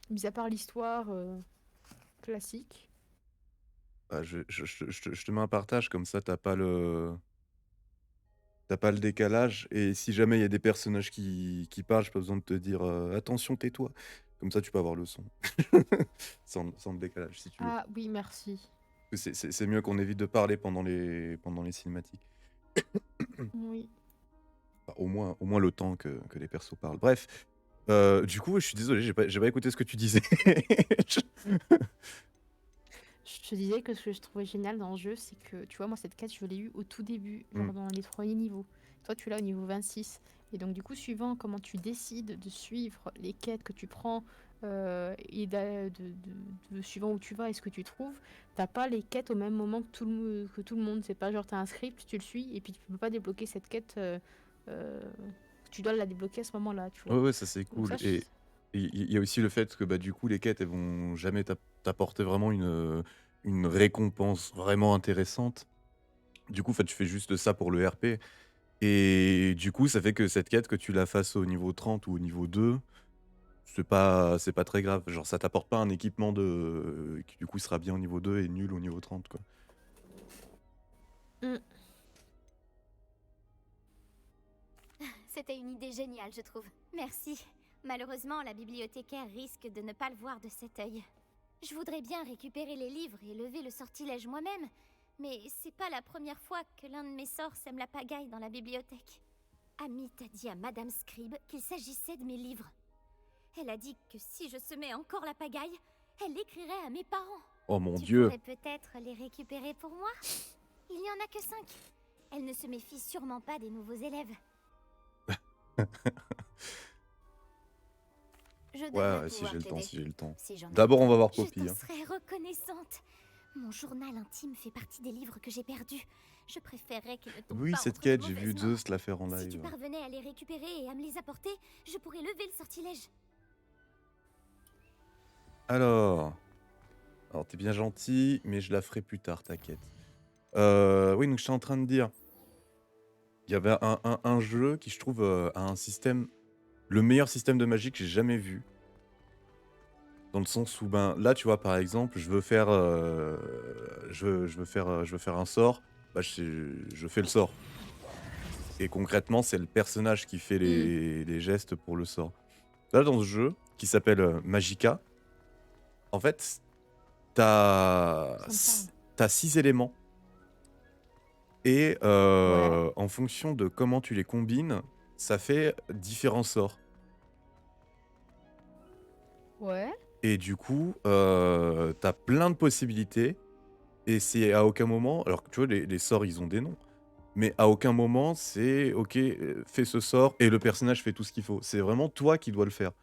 mis à part l'histoire classique. Ah, je te mets un partage, comme ça t'as pas le décalage. Et si jamais il y a des personnages qui parlent, j'ai pas besoin de te dire attention, tais-toi. Comme ça, tu peux avoir le son. Sans le décalage, si tu veux. Ah oui, merci. Parce que c'est mieux qu'on évite de parler pendant les cinématiques. Oui. Enfin, au moins le temps que les persos parlent. Bref, du coup, je suis désolé, j'ai pas écouté ce que tu disais. Je te disais que ce que je trouvais génial dans le jeu, c'est que, tu vois, moi, cette quête, je l'ai eue au tout début, genre Mm. dans les premiers niveaux. Toi, tu l'as au niveau 26. Et donc, du coup, suivant comment tu décides de suivre les quêtes que tu prends et suivant où tu vas et ce que tu trouves, t'as pas les quêtes au même moment que tout le monde. C'est pas genre, t'as un script, tu le suis, et puis tu peux pas débloquer cette quête. Tu dois la débloquer à ce moment-là, tu vois. Ouais, ouais, ça c'est Donc, cool. ça, Et il y a aussi le fait que bah, du coup, les quêtes, elles vont jamais t'apporter vraiment une récompense vraiment intéressante. Du coup, en fait, tu fais juste ça pour le RP. Et du coup, ça fait que cette quête, que tu la fasses au niveau 30 ou au niveau 2, c'est pas très grave. Genre, ça t'apporte pas un équipement qui du coup sera bien au niveau 2 et nul au niveau 30, quoi. Mm. C'était une idée géniale, je trouve. Merci. Malheureusement, la bibliothécaire risque de ne pas le voir de cet œil. Je voudrais bien récupérer les livres et lever le sortilège moi-même, mais c'est pas la première fois que l'un de mes sorts sème la pagaille dans la bibliothèque. Amit a dit à Madame Scribe qu'il s'agissait de mes livres. Elle a dit que si je semais encore la pagaille, elle l'écrirait à mes parents. Oh mon Tu Dieu. pourrais peut-être les récupérer pour moi? Il n'y en a que 5. Elle ne se méfie sûrement pas des nouveaux élèves. Je Ouais, devrais ouais, si pouvoir j'ai le temps, t'aider, si j'ai le temps. si j'en ai D'abord, le on va voir temps. Poppy. Je Hein. t'en serais reconnaissante. Mon journal intime fait partie des livres que j'ai perdus. Je préférerais qu'ils ne tombent Oui, pas cette entre de quête, j'ai mauvaises vu mains. Zeus la faire en Si tu live. parvenais à les récupérer et à me les apporter, je pourrais lever le sortilège. Alors, t'es bien gentil, mais je la ferai plus tard, t'inquiète. Oui, donc j'étais en train de dire, il y avait un jeu qui, je trouve, a un système, le meilleur système de magie que j'ai jamais vu. Dans le sens où, ben, là, tu vois, par exemple, je veux faire, je veux faire un sort, bah, je fais le sort. Et concrètement, c'est le personnage qui fait les gestes pour le sort. Là, dans ce jeu, qui s'appelle Magica, en fait, t'as Ça me parle. t'as 6 éléments. Et Ouais. en fonction de comment tu les combines, ça fait différents sorts. Ouais. Et du coup, t'as plein de possibilités. Et c'est à aucun moment. Alors que tu vois, les sorts, ils ont des noms. Mais à aucun moment, c'est OK, fais ce sort et le personnage fait tout ce qu'il faut. C'est vraiment toi qui dois le faire.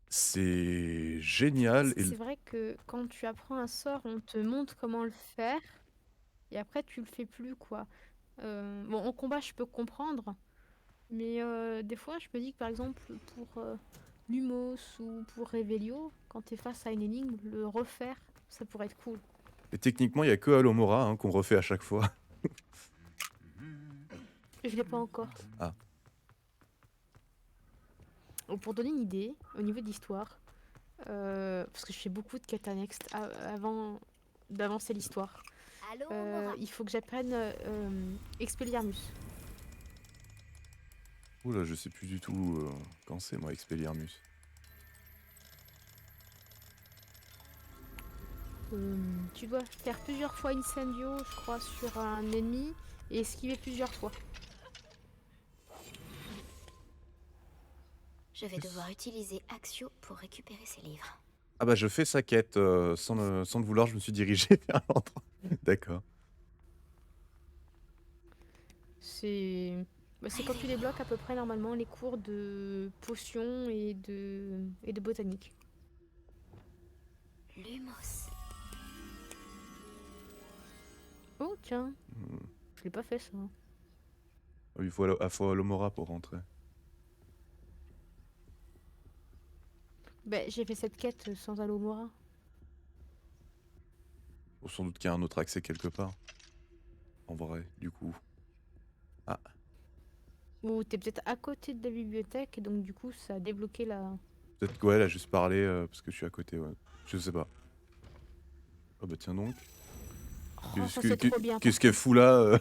C'est génial. Et C'est vrai que quand tu apprends un sort, on te montre comment le faire et après tu le fais plus, quoi. Bon, en combat, je peux comprendre, mais des fois, je me dis que par exemple, pour Lumos ou pour Revelio, quand tu es face à une énigme, le refaire, ça pourrait être cool. Et techniquement, il n'y a que Alomora hein, qu'on refait à chaque fois. Je l'ai pas encore. Ah. Pour donner une idée, au niveau d'histoire, parce que je fais beaucoup de quêtes annexes avant d'avancer l'histoire, Allô, Mora. il faut que j'apprenne Expelliarmus. Oula, je sais plus du tout quand c'est, moi, Expelliarmus. Tu dois faire plusieurs fois Incendio, je crois, sur un ennemi et esquiver plusieurs fois. Je vais devoir utiliser Axio pour récupérer ces livres. Ah bah je fais sa quête sans le vouloir, je me suis dirigé vers l'endroit. D'accord. C'est c'est quand tu débloques à peu près normalement les cours de potions et de botanique. Lumos. Oh tiens, Hmm. je l'ai pas fait ça. Oui, il faut Alomora pour rentrer. Ben, j'ai fait cette quête sans Alomora. Bon, sans doute qu'il y a un autre accès quelque part. En vrai, du coup. Ah, Ou t'es peut-être à côté de la bibliothèque et donc du coup ça a débloqué la... peut-être que ouais, elle a juste parlé parce que je suis à côté, ouais. Je sais pas. Oh bah tiens donc. Oh, ça c'est trop bien. Qu'est-ce qu'elle fout là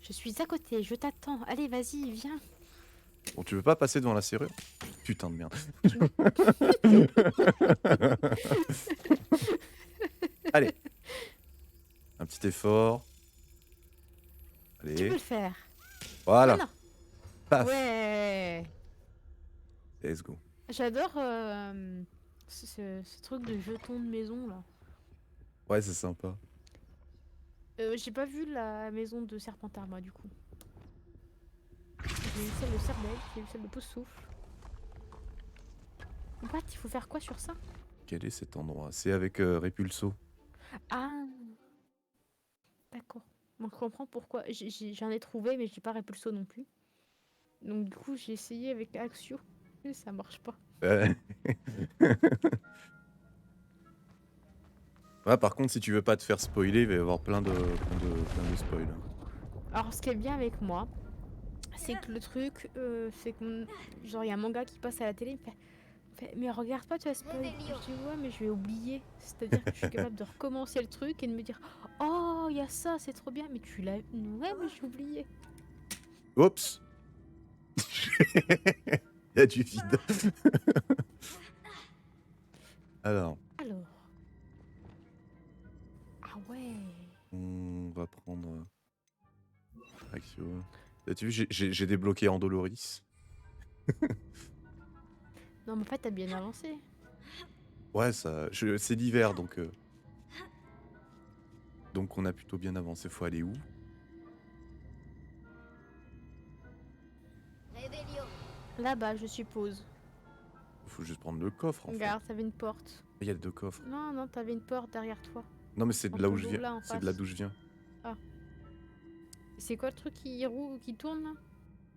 Je suis à côté, je t'attends. Allez, vas-y, viens. Bon, tu veux pas passer devant la serrure? Putain de merde. Allez. Un petit effort. Tu peux Allez. le faire. Voilà. Non, non. Paf. Ouais. Let's go. J'adore ce truc de jetons de maison là. Ouais, c'est sympa. J'ai pas vu la maison de Serpentard moi du coup. J'ai eu celle de Cerbère, j'ai eu celle de Pouce-Souffle. What, il faut faire quoi sur ça? Quel est cet endroit? C'est avec Repulso. Ah, d'accord. Donc je comprends pourquoi. J'en ai trouvé mais j'ai pas Repulso non plus. Donc du coup j'ai essayé avec Axio et ça marche pas. Ouais, par contre, si tu veux pas te faire spoiler, il va y avoir plein de spoils. Alors ce qui est bien avec moi, c'est que le truc, c'est que genre il y a un manga qui passe à la télé, il me fait, mais regarde pas, tu vas spoiler. Je dis ouais, mais je vais oublier. C'est-à-dire que je suis capable de recommencer le truc et de me dire oh il y a ça, c'est trop bien, mais tu l'as, ouais mais j'ai oublié. Oups. Il y a du vide. Alors, Alors. Ah ouais. on va prendre Axio. T'as vu, j'ai débloqué Andoloris. Non, mais en fait, t'as bien avancé. Ouais, c'est l'hiver, donc on a plutôt bien avancé. Faut aller où? Réveillon. Là-bas, je suppose. Faut juste prendre le coffre en fait. Regarde, t'avais une porte. Il y a 2 coffres. Non, non, t'avais une porte derrière toi. Non mais c'est de En là où tout je dos, viens. là, en C'est de là face. d'où je viens. C'est quoi le truc qui roule, qui tourne là?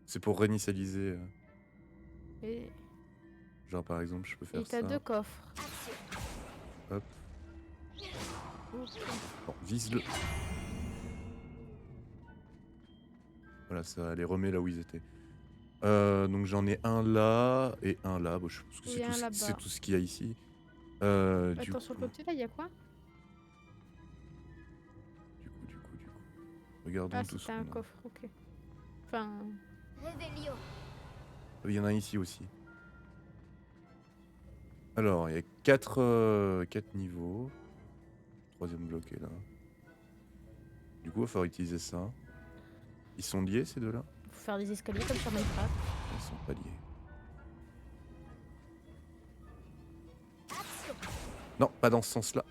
C'est pour réinitialiser. Et Genre par exemple, je peux faire t'as ça. 2 coffres. Hop. Ok. Bon, vise-le. Voilà, ça les remet là où ils étaient. Donc j'en ai un là et un là. Bon, je pense que Et un c'est là-bas. tout ce qu'il y a ici. Du Attends, sur le coup, côté là, il y a quoi? du coup. Regardons Ah, tout ce c'était un qu'on a. coffre, ok. Enfin, Réveillon. Il y en a un ici aussi. Alors, il y a 4 niveaux. Troisième bloc est là. Du coup, il va falloir utiliser ça. Ils sont liés ces deux-là? faut faire des escaliers comme sur Minecraft. Ils sont pas liés. Action. Non, pas dans ce sens-là.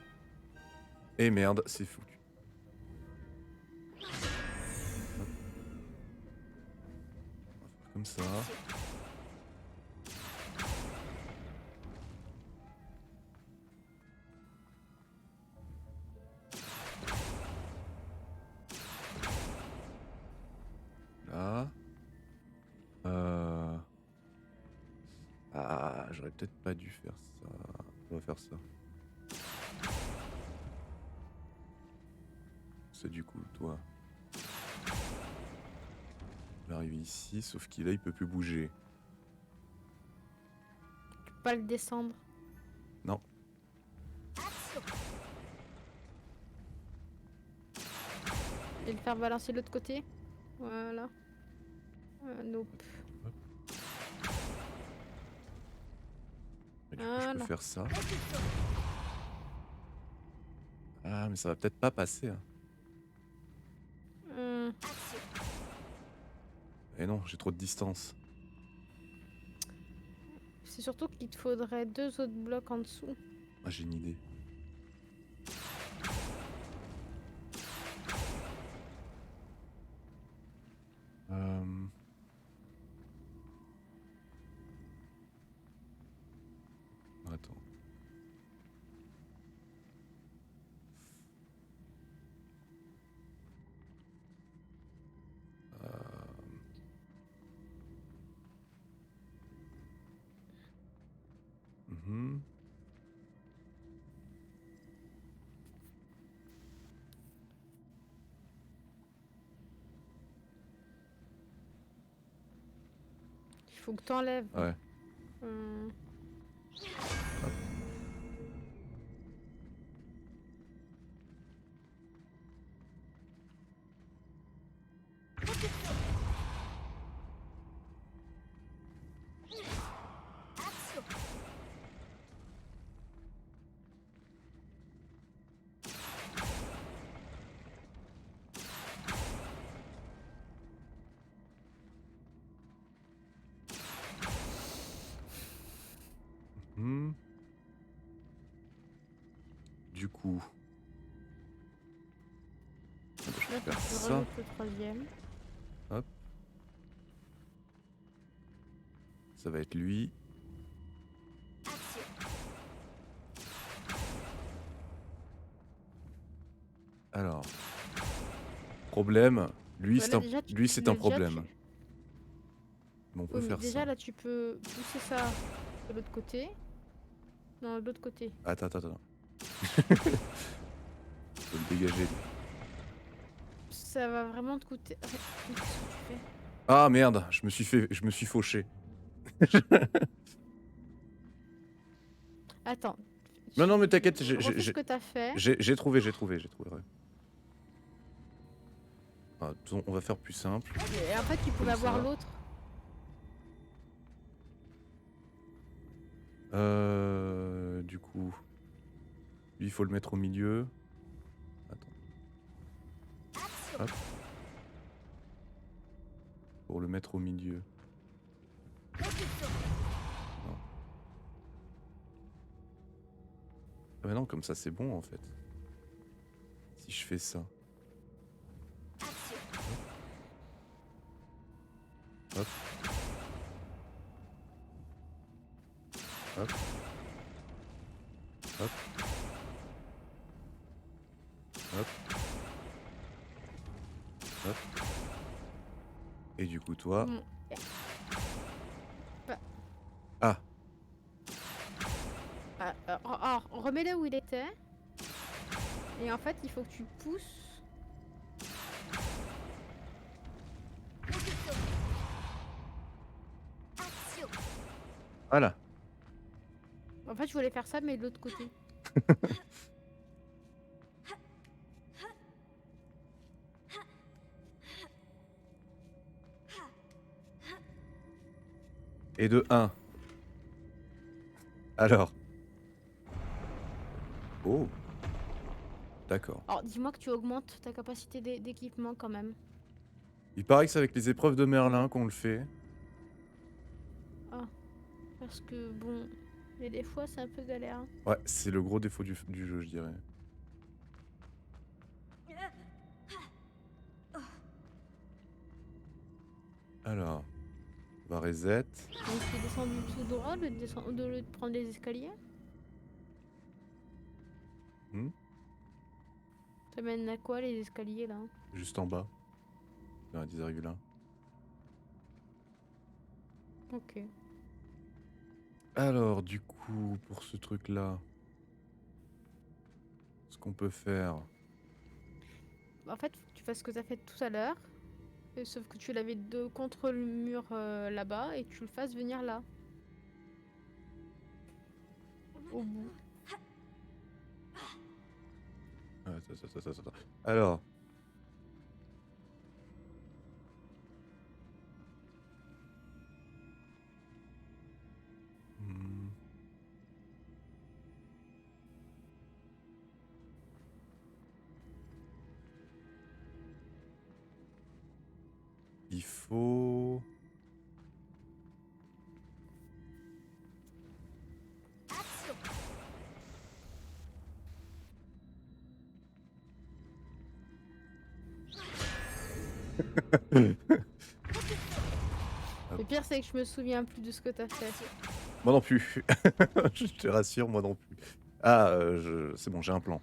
Eh merde, c'est foutu. Hop. On va faire comme ça. Là. Ah, j'aurais peut-être pas dû faire ça. On va faire ça. C'est du coup, toi. Il va arriver ici, sauf qu'il là, il peut plus bouger. Tu peux pas le descendre. Non. Action. Et le faire balancer de l'autre côté. Voilà. Nope. Et du coup, je peux Voilà. faire ça. Ah, mais ça va peut-être pas passer. Hein. Action. Et non, j'ai trop de distance. C'est surtout qu'il te faudrait 2 autres blocs en dessous. Ah, j'ai une idée. Attends. Mhm. Il faut que t'enlèves. Ouais. Action. Mhm. Du coup. Ah bah, je Là, peux tu faire peux ça. remettre le troisième. Hop. Ça va être lui. Action. Alors. Problème. Lui, Voilà, déjà, lui, c'est un problème. Mais on peut Oui, mais faire déjà ça. là, tu peux pousser ça de l'autre côté. Non, de l'autre côté. Attends. Je peux le dégager. Lui. Ça va vraiment te coûter. Qu'est-ce que tu fais? Ah merde, je me suis fauché. Attends. Non, mais t'inquiète, Refais ce que t'as fait. j'ai trouvé, ouais. Ah, de toute façon, on va faire plus simple. Et après, tu pouvais Comme avoir ça. l'autre. Du coup, lui, il faut le mettre au milieu. Attends. Hop. Pour le mettre au milieu. Non. Ah bah non, comme ça c'est bon en fait. Si je fais ça. Hop. Hop. Hop. Hop. Hop. Et du coup toi... Bon, Ah. alors, remets-le où il était. Et en fait, il faut que tu pousses. Voilà. En fait, je voulais faire ça, mais de l'autre côté. Et de 1. Alors. Oh. D'accord. Alors, dis-moi que tu augmentes ta capacité d'équipement quand même. Il paraît que c'est avec les épreuves de Merlin qu'on le fait. Ah, parce que bon, mais des fois c'est un peu galère. Hein. Ouais, c'est le gros défaut du jeu, je dirais. Alors, on va reset. Donc tu es descendu tout droit au lieu de prendre les escaliers. Ça mène à quoi les escaliers là? Juste en bas. Dans la 10,1. Ok. Alors, du coup, pour ce truc-là, ce qu'on peut faire... En fait, faut que tu fasses ce que tu as fait tout à l'heure. Sauf que tu l'avais contre le mur là-bas et que tu le fasses venir là. Au bout. Attends. Alors... Hmm. Il faut... Le pire, c'est que je me souviens plus de ce que t'as fait. Moi non plus. Je te rassure, moi non plus. Ah, c'est bon, j'ai un plan.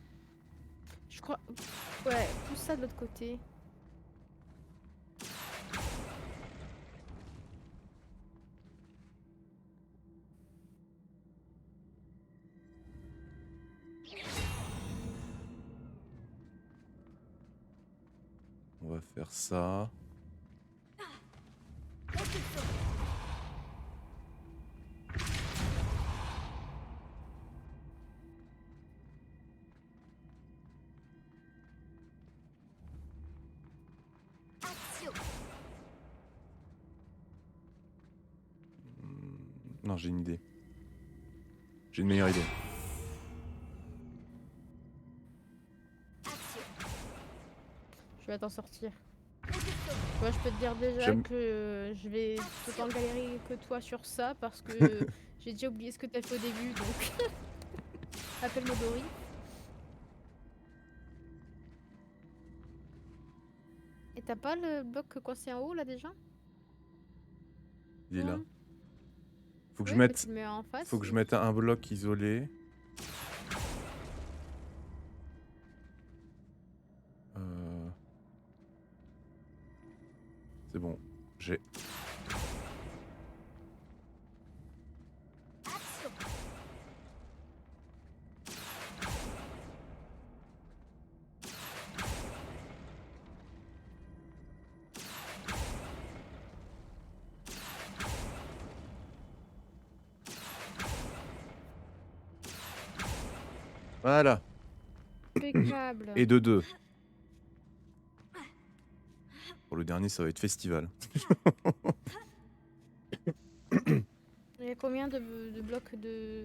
Je crois. Ouais, pousse ça de l'autre côté. On va faire ça. Non, j'ai une idée. J'ai une meilleure idée. Je vais t'en sortir. Moi, je peux te dire déjà J'aime- que je vais autant galérer que toi sur ça parce que j'ai déjà oublié ce que t'as fait au début, donc appelle-moi Dory. Et t'as pas le bloc coincé en haut là déjà? Il est là. Non. Faut que Oui, je mais mette... tu le mets en face. Faut que je mette un bloc isolé. C'est bon, j'ai... Voilà. Impeccable. Et de 2. Pour le dernier, ça va être festival. Et Il y a combien de blocs de...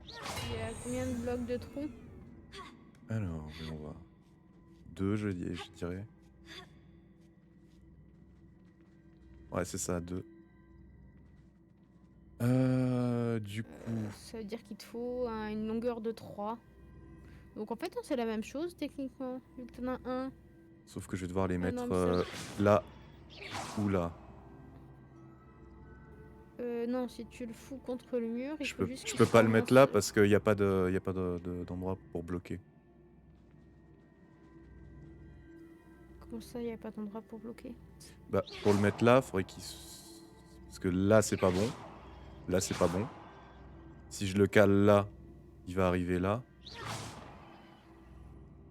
Il y a combien de blocs de tronc? Alors, voyons voir. 2, je dirais. Ouais, c'est ça, 2. Du coup, Ça veut dire qu'il te faut une longueur de 3. Donc en fait, non, c'est la même chose techniquement, vu que t'en as un. sauf que je vais devoir les Ah mettre non, mais ça... là ou là. non, si tu le fous contre le mur, il Je faut peux, juste je qu'il peux pas soit le mettre là parce qu'il n'y a pas d'endroit pour bloquer. Comment ça, il n'y a pas d'endroit pour bloquer? Bah, pour le mettre là, faudrait qu'il... Parce que là, c'est pas bon. Là, c'est pas bon. Si je le cale là, il va arriver là.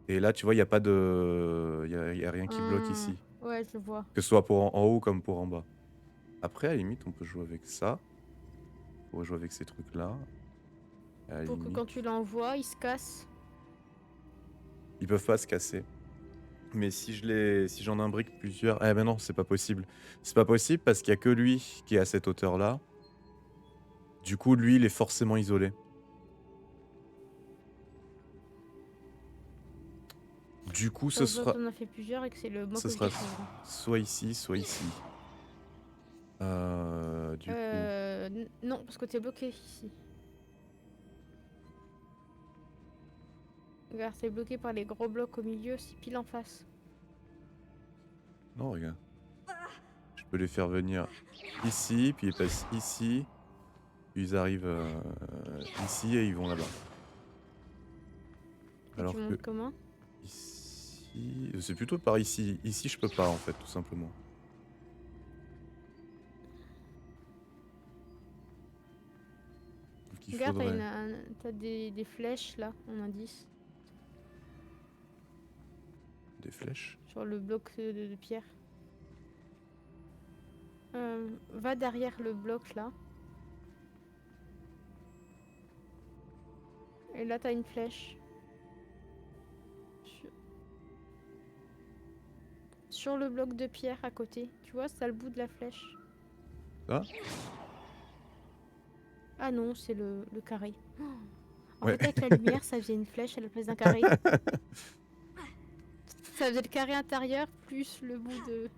Et là, tu vois, il n'y a pas de... Il y a rien qui bloque ici. Ouais, je le vois. Que ce soit pour en haut comme pour en bas. Après, à la limite, on peut jouer avec ça. On pourrait jouer avec ces trucs-là. À la Pour que limite, quand tu l'envoies, il se casse. ils peuvent pas se casser. Mais si j'en imbrique plusieurs... Eh ben non, c'est pas possible. C'est pas possible parce qu'il y a que lui qui est à cette hauteur-là. Du coup, lui, il est forcément isolé. Du coup, ce Ça se voit sera... que t'en as fait plusieurs et que c'est le mot Ce que je sera découvre. soit ici, soit ici. Du coup... Non, parce que t'es bloqué ici. Regarde, c'est bloqué par les gros blocs au milieu, c'est pile en face. Non, regarde. Je peux les faire venir ici, puis ils passent ici. Puis ils arrivent ici et ils vont là-bas. Et Alors tu que montes comment? ici... C'est plutôt par ici. Ici, je peux pas, en fait, tout simplement. Donc il Regarde, faudrait... t'as des flèches là, en indice, Des flèches. sur le bloc de pierre. Va derrière le bloc là. Et là, t'as une flèche. Sur le bloc de pierre à côté. Tu vois, c'est le bout de la flèche. Ça? Ah non, c'est le carré. Oh. En Ouais. fait, avec la lumière, ça faisait une flèche à la place d'un carré. Ça faisait le carré intérieur plus le bout de...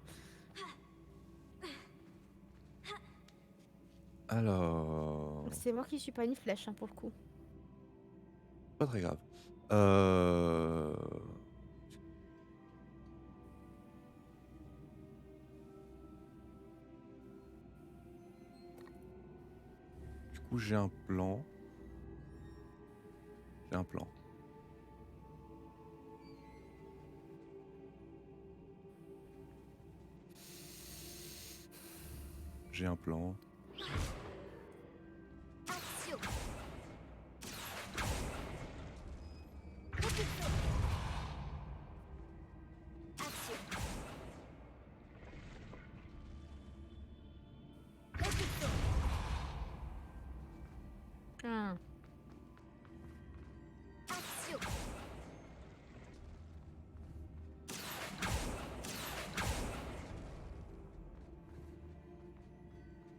Alors... C'est moi qui suis pas une flèche, hein, pour le coup. Pas très grave. Du coup, j'ai un plan. J'ai un plan. J'ai un plan. Action. Action. Ah. Action.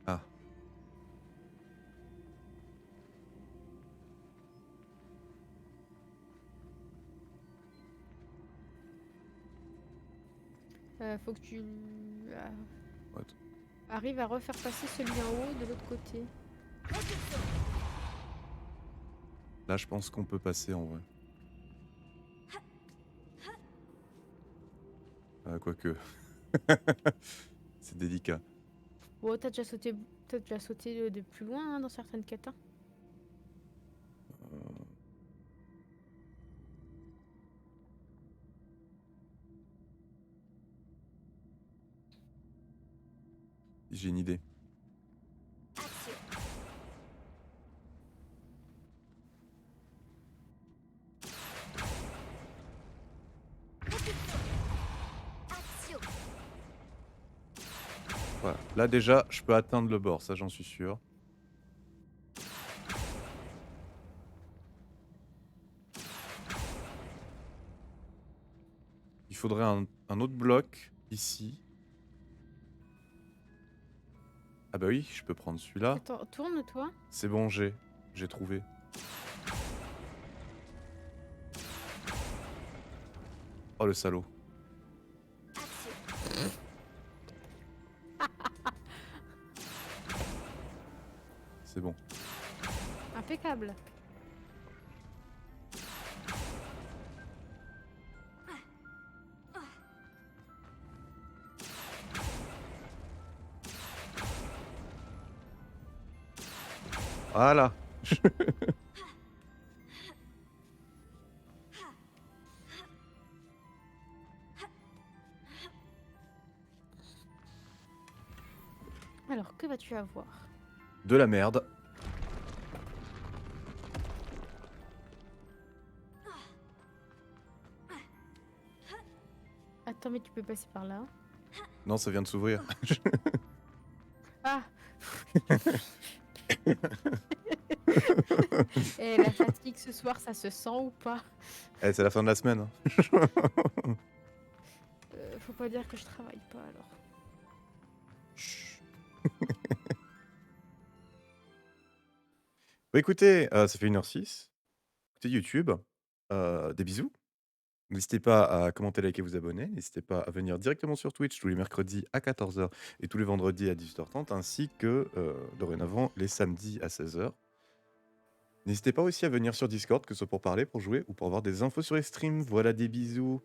Ah. Faut que tu What? arrives à refaire passer celui en haut de l'autre côté. Là, je pense qu'on peut passer en vrai. Quoique. C'est délicat. Bon, t'as déjà sauté de plus loin, hein, dans certaines quêtes, hein. J'ai une idée. Action. Action. Voilà. Là, déjà, je peux atteindre le bord, ça, j'en suis sûr. Il faudrait un autre bloc ici. Ah bah oui, je peux prendre celui-là. Attends, tourne-toi. C'est bon, j'ai trouvé. Oh le salaud. Action. C'est bon. Impeccable. Voilà. Alors, que vas-tu avoir? De la merde. Attends, mais tu peux passer par là. Non, ça vient de s'ouvrir. Ah. Et la fatigue ce soir, ça se sent ou pas? Eh, c'est la fin de la semaine. Hein. Faut pas dire que je travaille pas alors. Chut. Bah, écoutez, ça fait 1h06. Écoutez YouTube. Des bisous. N'hésitez pas à commenter, liker, vous abonner. N'hésitez pas à venir directement sur Twitch tous les mercredis à 14h et tous les vendredis à 18h30, ainsi que dorénavant les samedis à 16h. N'hésitez pas aussi à venir sur Discord, que ce soit pour parler, pour jouer ou pour avoir des infos sur les streams. Voilà, des bisous.